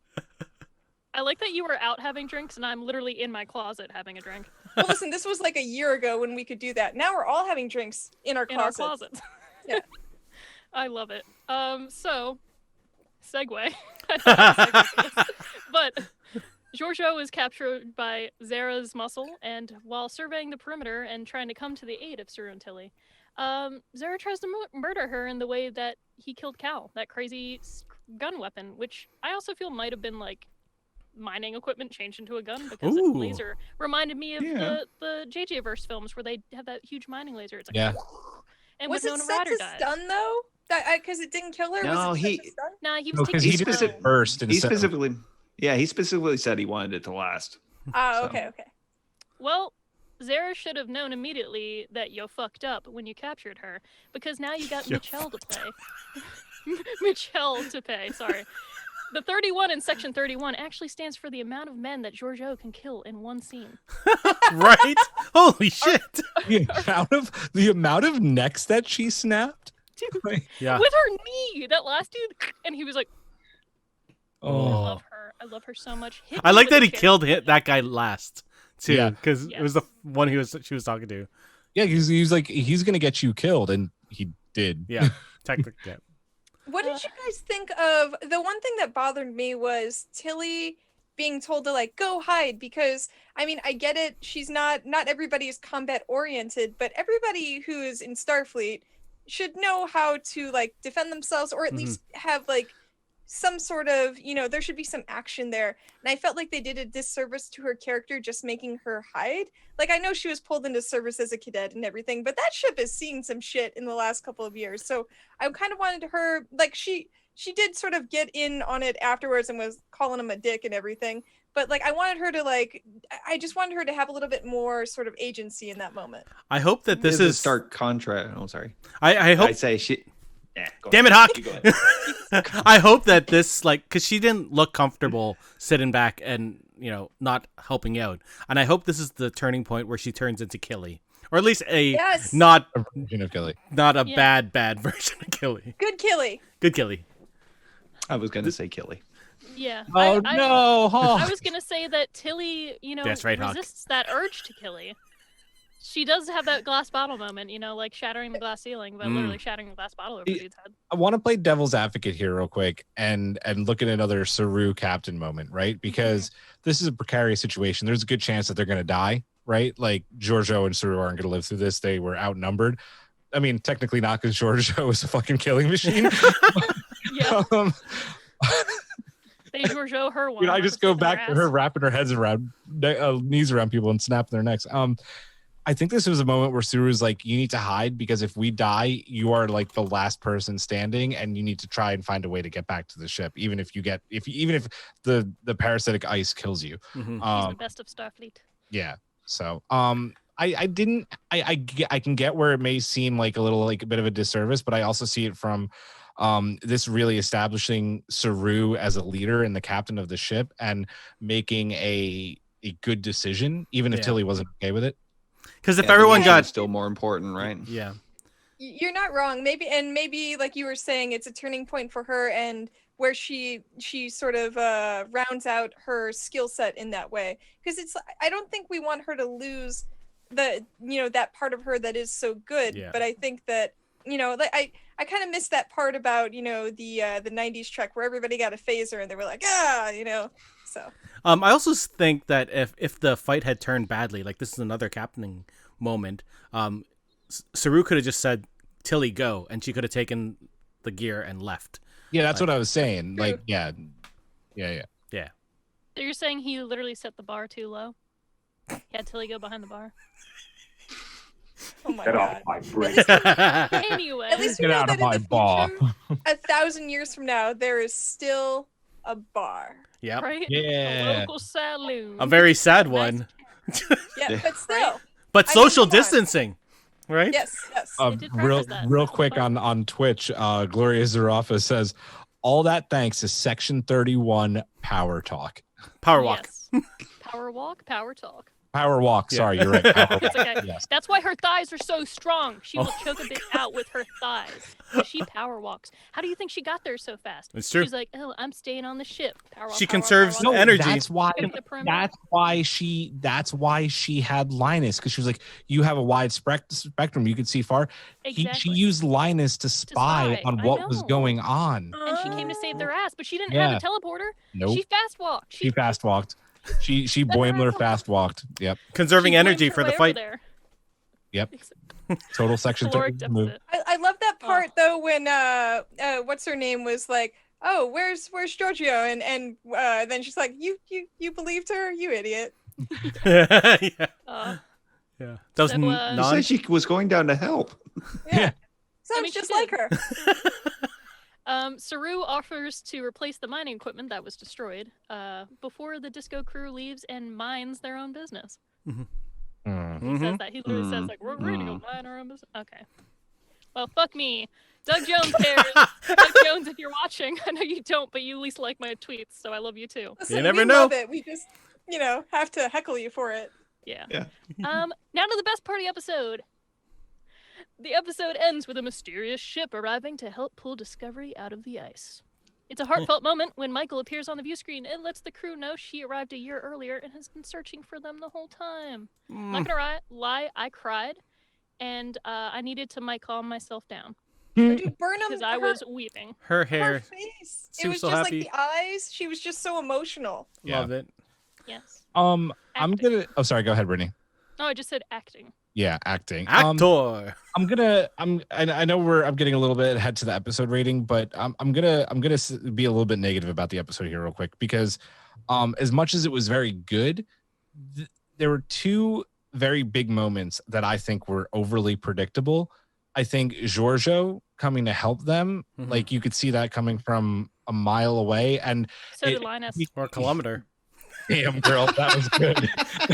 I like that you were out having drinks, and I'm literally in my closet having a drink. Well, listen, this was like a year ago when we could do that. Now we're all having drinks in our In our closets. closets. Yeah. I love it. So, segue. I don't have a segue for this. But Georgiou is captured by Zara's muscle, and while surveying the perimeter and trying to come to the aid of Saru and Tilly, Zara tries to murder her in the way that he killed Cal, that crazy gun weapon, which I also feel might have been like mining equipment changed into a gun because the Ooh. laser reminded me of Yeah. the JJ verse films where they have that huge mining laser. It's like, Yeah. and Was it Winona set Ryder to died. stun though? Because it didn't kill her. No, was it set he- to stun? Nah, he was No, taking because it he did slow. it first. He specifically said he wanted it to last. Oh, So- okay. Well, Zara should have known immediately that you fucked up when you captured her, because now you got You Michelle to play. Michelle to pay, sorry. The 31 in Section 31 actually stands for the amount of men that Georgiou can kill in one scene. Right? Holy shit! The amount of necks that she snapped. Like, Yeah. With her knee! That last dude, and he was like, I oh, love her. I love her so much. Hit I me like with that a he chair. killed that guy last too, Yeah. because it was the one she was talking to. yeah. He's like, he's gonna get you killed, and he did. Yeah, technically. Yeah. What did you guys think of the one thing that bothered me was Tilly being told to like go hide, because I mean I get it, she's not everybody is combat oriented, but everybody who is in Starfleet should know how to like defend themselves, or at least have like some sort of, there should be some action there. And I felt like they did a disservice to her character just making her hide. Like, I know she was pulled into service as a cadet and everything, but that ship has seen some shit in the last couple of years. So I kind of wanted her, like, she did sort of get in on it afterwards and was calling him a dick and everything. But like, I wanted her to like, I just wanted her to have a little bit more sort of agency in that moment. I hope that this There's a is. stark contrast. Oh, sorry. I hope. I'd say she. Yeah, go Damn it, ahead. Hawk! You go ahead. I hope that this, like, because she didn't look comfortable sitting back and, not helping out. And I hope this is the turning point where she turns into Killy. Or at least Yes. not A version of Kelly. a Yeah. bad version of Killy. Good Killy. Good Killy. I was gonna say Killy. Yeah. Oh I no, Hawk. I was gonna say that Tilly, That's right, Hawk. resists that urge to Killy. She does have that glass bottle moment, like shattering the glass ceiling, but literally shattering the glass bottle over the dude's head. I want to play devil's advocate here real quick and look at another Saru captain moment, right? Because this is a precarious situation. There's a good chance that they're going to die, right? Like Georgiou and Saru aren't going to live through this. They were outnumbered. I mean, technically not, because Georgiou is a fucking killing machine. Yeah, um, they Georgiou her one. I just go back to her wrapping her heads around knees around people and snapping their necks. I think this was a moment where Suru's like, you need to hide, because if we die, you are like the last person standing, and you need to try and find a way to get back to the ship, even if the parasitic ice kills you. Mhm. She's the best of Starfleet. Yeah. So I can get where it may seem like a bit of a disservice, but I also see it from this really establishing Saru as a leader and the captain of the ship, and making a good decision, even if Yeah. Tilly wasn't okay with it. Because if Yeah, the everyone mission got. is still more important, right? Yeah. You're not wrong. Maybe like you were saying, it's a turning point for her, and where she sort of rounds out her skill set in that way. Because I don't think we want her to lose that part of her that is so good. Yeah. But I think that like I kind of missed that part about the 90s Trek where everybody got a phaser and they were like, so. I also think that if the fight had turned badly, like this is another captaining moment, Saru could have just said, Tilly, go, and she could have taken the gear and left. Yeah, that's what I was saying. Like, yeah. So you're saying he literally set the bar too low? He had Tilly go behind the bar? Oh my Get god. off my brain. Anyway. At least we Get know out that of in my the bar. future, 1,000 years from now, there is still a bar. Yep. Right? Yeah. A local saloon. A very sad one. Yeah, but still. But I mean, social come on. distancing, right? Yes. They did Real practice that. real That's quick fun. on Twitch, Gloria Zarafa says, all that thanks to Section 31 Power Talk. Power walk. Yes. Power walk, power talk. Power walk. Yeah. Sorry, you're right. Power It's walk. okay. Yes. That's why her thighs are so strong. She will choke a bitch out with her thighs. 'Cause she power walks. How do you think she got there so fast? It's true. She's like, oh, I'm staying on the ship. Power walk, She power walk, conserves power walk. No, energy. That's why. Get the perimeter. That's why she had Linus, because she was like, you have a wide spectrum. You could see far. She Exactly. used Linus to spy spy. on I what was know. going on. And she came to save their ass, but she didn't Yeah. have a teleporter. Nope. She fast walked. She fast walked. She Boimler fast walked. Yep. Conserving energy for the fight. There. Yep. Total Section Caloric 31 move. deficit. I love that part though when what's her name was like, oh, where's Georgiou, and then she's like, you believed her, you idiot. yeah. Uh, That was That was- She non. said she was going down to help. Yeah. Sounds mean, she just like did. her. Saru offers to replace the mining equipment that was destroyed before the disco crew leaves and mines their own business. Mm. He says that. He literally says, like, we're going to go mine our own business. Okay. Well, fuck me. Doug Jones cares. Doug Jones, if you're watching, I know you don't, but you at least like my tweets, so I love you too. Listen, never we know. love it. We just have to heckle you for it. Yeah. Yeah. Now to the best part of the episode. The episode ends with a mysterious ship arriving to help pull Discovery out of the ice. It's a heartfelt moment when Michael appears on the view screen and lets the crew know she arrived a year earlier and has been searching for them the whole time. I'm not gonna lie, I cried, and I needed to calm myself down Dude, Burnham, because I was weeping. Her her hair. face. She It was was so just happy. like the eyes. She was just so emotional. Yeah. Love it. Yes. I'm Acting. gonna. Oh, sorry. Go ahead, Brittany. No, I just said acting. Yeah, acting. Actor. I know I'm getting a little bit ahead to the episode rating, but I'm gonna be a little bit negative about the episode here real quick because as much as it was very good, there were two very big moments that I think were overly predictable. I think Georgiou coming to help them, Mhm. like you could see that coming from a mile away, and So It- did Linus. Or a kilometer. damn girl, that was good.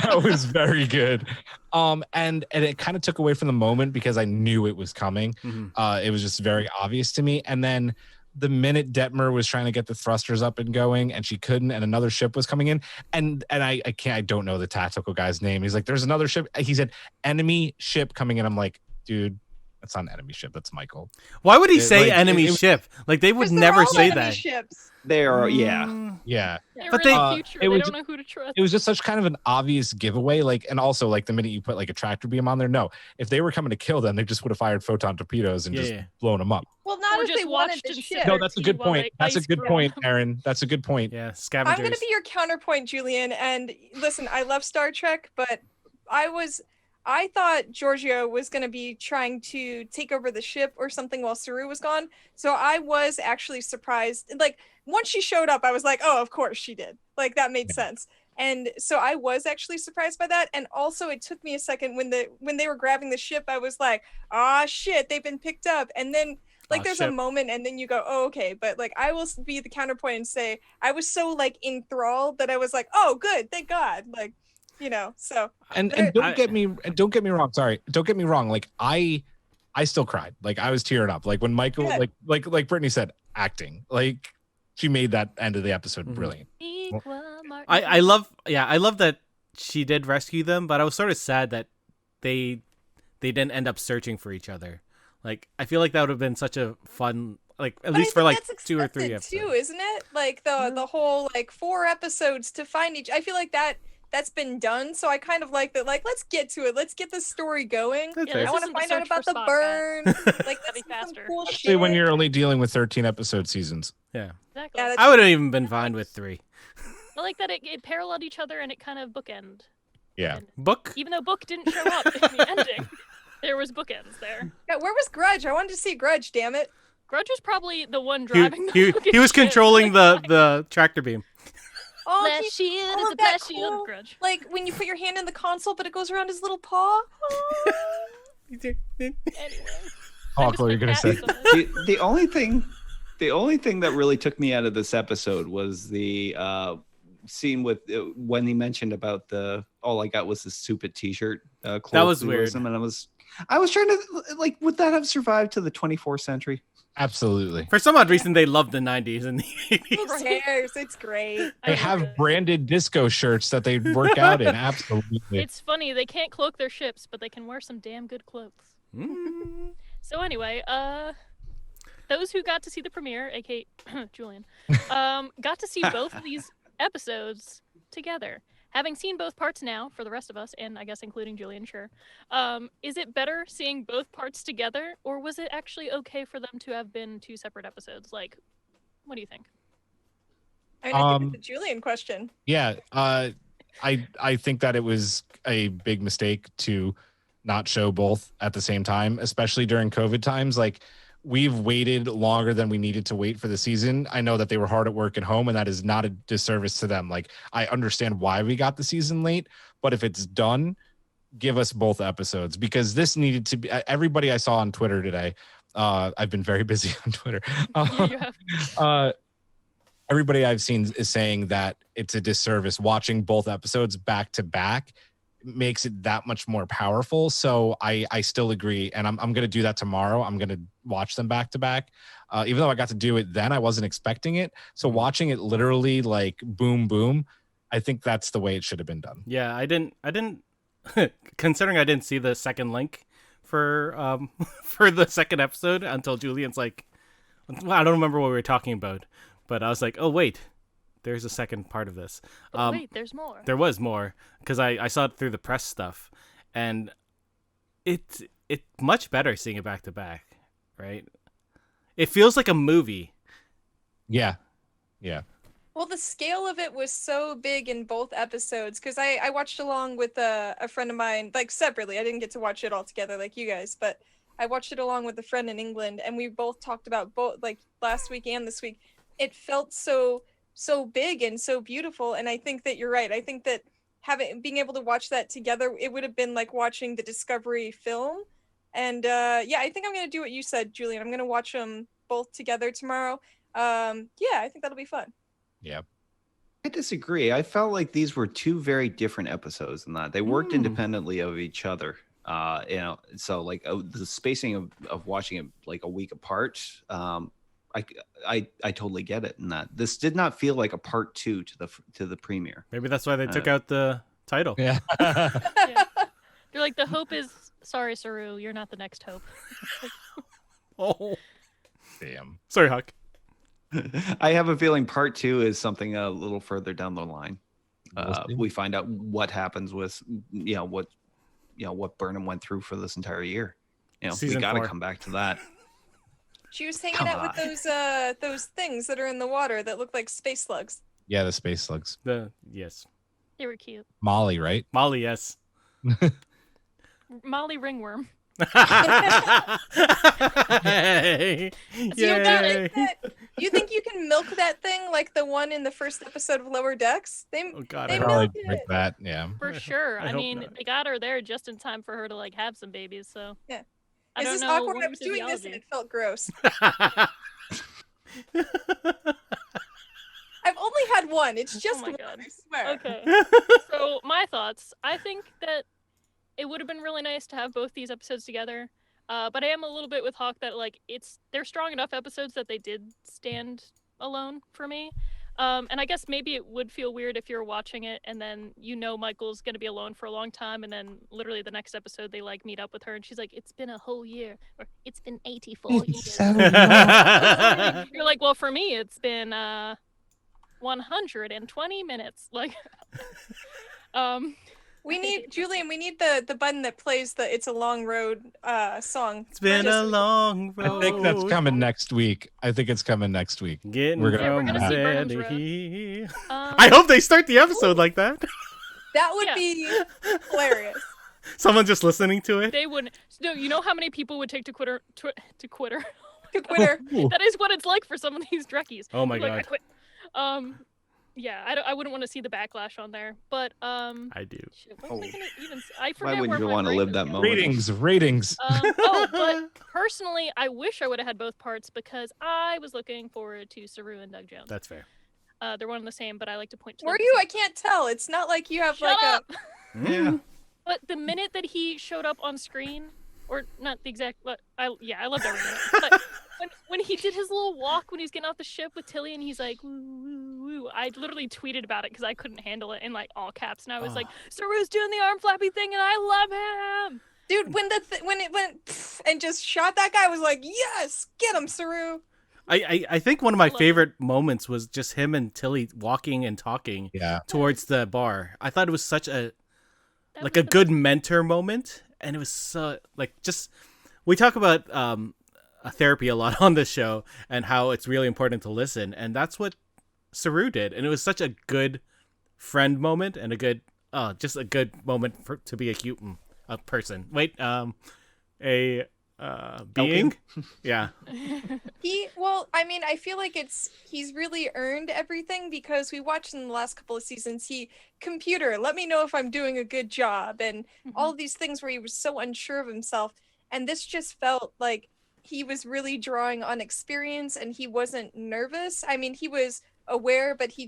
That was very good. And it kind of took away from the moment because I knew it was coming. Mhm. It was just very obvious to me. And then the minute Detmer was trying to get the thrusters up and going and she couldn't, and another ship was coming in, and I don't know the tactical guy's name. He's like, there's another ship. He said enemy ship coming in. I'm like, dude, that's not an enemy ship. That's Michael. Why would he It, say like, enemy it was- ship? Like they would 'Cause they're never all say enemy that. ships. They are, yeah. Mm. Yeah. They're But in they- the future. it They was- don't know who to trust. It was just such kind of an obvious giveaway. Like, and also like the minute you put like a tractor beam on there, no, if they were coming to kill them, they just would have fired photon torpedoes and Yeah, just yeah. blown them up. Well, not Or if just they wanted watched the and ship. said- No, that's a good While they point. That's a ice good cream. point, Erin. That's a good point. Yeah, I'm scavengers. gonna be your counterpoint, Julian. And listen, I love Star Trek, but I thought Georgiou was gonna be trying to take over the ship or something while Saru was gone. So I was actually surprised. Like once she showed up, I was like, oh, of course she did. Like that made sense. And so I was actually surprised by that. And also it took me a second when they were grabbing the ship, I was like, ah shit, they've been picked up. And then like there's a shit. moment and then you go, oh, okay. But like I will be the counterpoint and say I was so like enthralled that I was like, oh good, thank God. Like, so And But don't get me wrong. Sorry, don't get me wrong. Like I still cried. Like I was tearing up. Like when Michael, Good. like Brittany said, acting. Like she made that end of the episode Mhm. brilliant. Equal Martin. I love that she did rescue them, but I was sort of sad that they didn't end up searching for each other. Like I feel like that would have been such a fun, like at But least I for think like that's 2 or 3 expected episodes. too, isn't it? Like the whole like 4 episodes to find each. I feel like that that's been done. So I kind of like that. Like, let's get to it. Let's get the story going. That's Yeah, fair. I this want to isn't the find out search about for the Spock, burn. guys. Like, Gotta be let's do some faster. cool Especially shit. when you're only dealing with 13 episode seasons. Yeah. Exactly. Yeah, I would have even been fine with 3. I like that it paralleled each other and it kind of bookend. Yeah. Book? Even though Book didn't show up in the ending, there was bookends there. Yeah, where was Grudge? I wanted to see Grudge. Damn it. Grudge was probably the one driving. He was ship. controlling the tractor beam. Oh, Blast he's shield all is of a that blast shield. cool- Grudge. like when you put your hand in the console, but it goes around his little paw. Anyway. Hawk, what you're gonna say? The only thing that really took me out of this episode was the scene with when he mentioned about all I got was this stupid T-shirt. That was weird. And I was trying to like, would that have survived to the 24th century? Absolutely. For some odd reason, they loved the 90s and the 80s. Who cares? It's great. They have branded disco shirts that they work out in. Absolutely. It's funny, they can't cloak their ships, but they can wear some damn good cloaks. Mm. So anyway, those who got to see the premiere, aka Julian, got to see both of these episodes together. Having seen both parts now, for the rest of us, and I guess including Julian, sure, is it better seeing both parts together, or was it actually okay for them to have been 2 separate episodes? Like, what do you think? I mean, I think it's a Julian question. Yeah. I think that it was a big mistake to not show both at the same time, especially during COVID times. Like, we've waited longer than we needed to wait for the season. I know that they were hard at work at home, and that is not a disservice to them. Like, I understand why we got the season late, but if it's done, give us both episodes, because this needed to be. Everybody I saw on Twitter today, I've been very busy on Twitter. Yeah, you have. Everybody I've seen is saying that it's a disservice watching both episodes back to back. Makes it that much more powerful. So I still agree, and I'm gonna do that tomorrow. I'm gonna watch them back to back. Even though I got to do it then, I wasn't expecting it. So watching it literally like boom boom, I think that's the way it should have been done. Yeah, I didn't considering I didn't see the second link for for the second episode until Julian's like, well, I don't remember what we were talking about, but I was like, oh wait, there's a second part of this. But wait, there's more. There was more, because I saw it through the press stuff, and it's much better seeing it back to back, right? It feels like a movie. Yeah. Well, the scale of it was so big in both episodes, because I watched along with a friend of mine, like separately. I didn't get to watch it all together like you guys, but I watched it along with a friend in England, and we both talked about both, like last week and this week. It felt so big and so beautiful, and I think that you're right. I think that being able to watch that together, it would have been like watching the Discovery film. And yeah, I think I'm gonna do what you said, Julian. I'm gonna watch them both together tomorrow. Yeah, I think that'll be fun. Yeah. I disagree. I felt like these were 2 very different episodes in that they worked independently of each other. So like the spacing of watching it like a week apart. I totally get it in that this did not feel like a part 2 to the premiere. Maybe that's why they took out the title. Yeah. Yeah. They're like, the hope is, sorry, Saru, you're not the next hope. Oh, Damn. sorry, Huck. I have a feeling part 2 is something a little further down the line. We'll see. We find out what happens with what Burnham went through for this entire year. We Season got to 4. come back to that. She was hanging Come out with those things that are in the water that look like space slugs. Yeah, the space slugs. Yes, They were cute. Molly, right? Molly. Yes. Molly Ringworm. Hey, yay. You think you can milk that thing like the one in the first episode of Lower Decks? Oh God, they I hope Probably milked like it. that. Yeah. For sure. I I hope mean, not. they got her there just in time for her to like have some babies. So Yeah. I Is don't this know awkward? I women's was doing this and physiology. it felt gross. I've only had one. It's just my one, God. I swear. Okay. So my thoughts. I think that it would have been really nice to have both these episodes together. But I am a little bit with Hawk that like they're strong enough episodes that they did stand alone for me. And I guess maybe it would feel weird if you're watching it and then Michael's gonna be alone for a long time, and then literally the next episode they like meet up with her and she's like, "It's been a whole year," or "It's been 84 years." You're like, "Well, for me, it's been 120 minutes." Like, We need Julian. We need the button that plays the "It's a Long Road" song. It's been a long road. I think that's coming next week. Getting We're from gonna see there Burnham's to road. here. I hope they start the episode like that. That would Yeah. be hilarious. Someone just listening to it. They wouldn't. No, you know how many people would take to Twitter? To Twitter. To Twitter. Ooh. That is what it's like for some of these Dreckies. Oh my Like, I god, quit. Yeah, I wouldn't want to see the backlash on there, but I do. shit, what was I gonna even? I forget Why wouldn't where you my want to brain live was that going. moment? Ratings. But personally, I wish I would have had both parts because I was looking forward to Saru and Doug Jones. That's fair. They're one and the same, but I like to point to. Were them you? as- I can't tell. It's not like you have Shut like up! Yeah. But the minute that he showed up on screen, or not the exact, but I loved every minute. But when he did his little walk when he was getting off the ship with Tilly and he's like, woo, woo, woo, I literally tweeted about it because I couldn't handle it in like all caps, and I was like, Saru's doing the arm flappy thing, and I love him. Dude, when when it went pff, and just shot that guy, I was like, yes, get him, Saru. I think one of my Love favorite moments was just him and Tilly walking and talking Yeah. towards the bar. I thought it was such a That like was a the good mentor moment, and it was so like just we talk about therapy a lot on this show and how it's really important to listen, and that's what Saru did, and it was such a good friend moment and a good just a good moment to be a person. Wait, a being. Yeah. I feel like he's really earned everything because we watched in the last couple of seasons, computer, let me know if I'm doing a good job, and all of these things where he was so unsure of himself. And this just felt like he was really drawing on experience and he wasn't nervous. I mean, he was aware, but he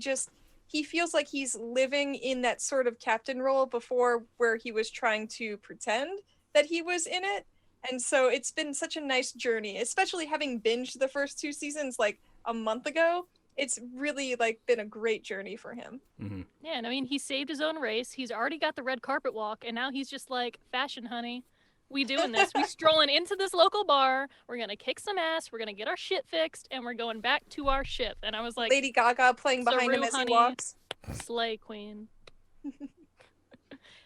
feels like he's living in that sort of captain role before where he was trying to pretend that he was in it. And so it's been such a nice journey, especially having binged the first 2 seasons like a month ago. It's really like been a great journey for him. Mm-hmm. Yeah, and I mean, he saved his own race. He's already got the red carpet walk, and now he's just like, fashion, honey. We doing this. We strolling into this local bar. We're going to kick some ass. We're going to get our shit fixed, and we're going back to our ship. And I was like, Lady Gaga playing behind Saru, him as honey. he walks. slay queen.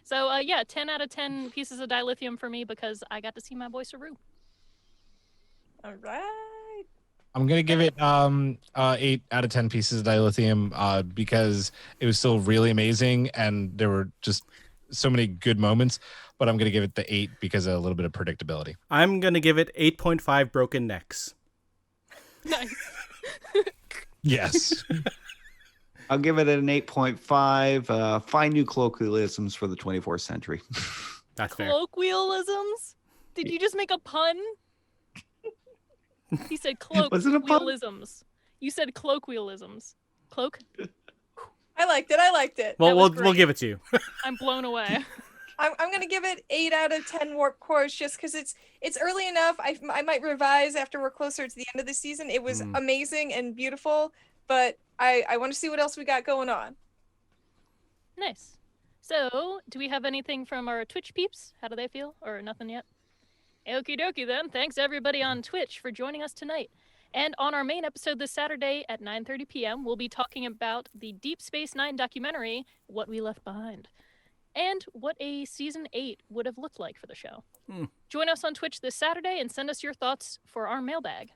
So, 10 out of 10 pieces of dilithium for me because I got to see my boy Saru. All right. I'm gonna give it 8 out of 10 pieces of dilithium because it was still really amazing and there were just so many good moments. But I'm gonna give it the 8 because of a little bit of predictability. I'm gonna give it 8.5 broken necks. Nice. Yes. I'll give it an 8.5. Find new colloquialisms for the 24th century. That's fair. Colloquialisms? Did you just make a pun? He said Was it a pun? colloquialisms. You said colloquialisms. Cloak? I liked it. Well, That was we'll great. give it to you. I'm blown away. I'm gonna give it 8 out of 10 warp cores just because it's early enough. I might revise after we're closer to the end of the season. It was amazing and beautiful, but I want to see what else we got going on. Nice. So, do we have anything from our Twitch peeps? How do they feel? Or nothing yet? Okie dokie then. Thanks everybody on Twitch for joining us tonight. And on our main episode this Saturday at 9:30 p.m., we'll be talking about the Deep Space Nine documentary, What We Left Behind, and what a season 8 would have looked like for the show. Join us on Twitch this Saturday and send us your thoughts for our mailbag.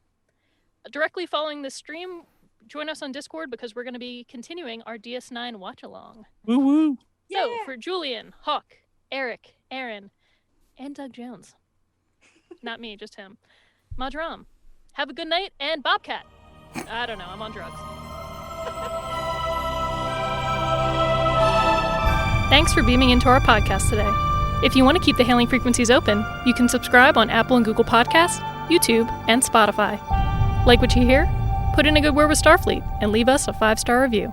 Directly following this stream, join us on Discord because we're going to be continuing our DS9 watch-along. Woo woo. So, for Julian, Hawk, Erik, Erin, and Doug Jones. Not me, just him. Madram. Have a good night, and Bobcat. I don't know, I'm on drugs. Thanks for beaming into our podcast today. If you want to keep the hailing frequencies open, you can subscribe on Apple and Google Podcasts, YouTube, and Spotify. Like what you hear? Put in a good word with Starfleet and leave us a 5-star review.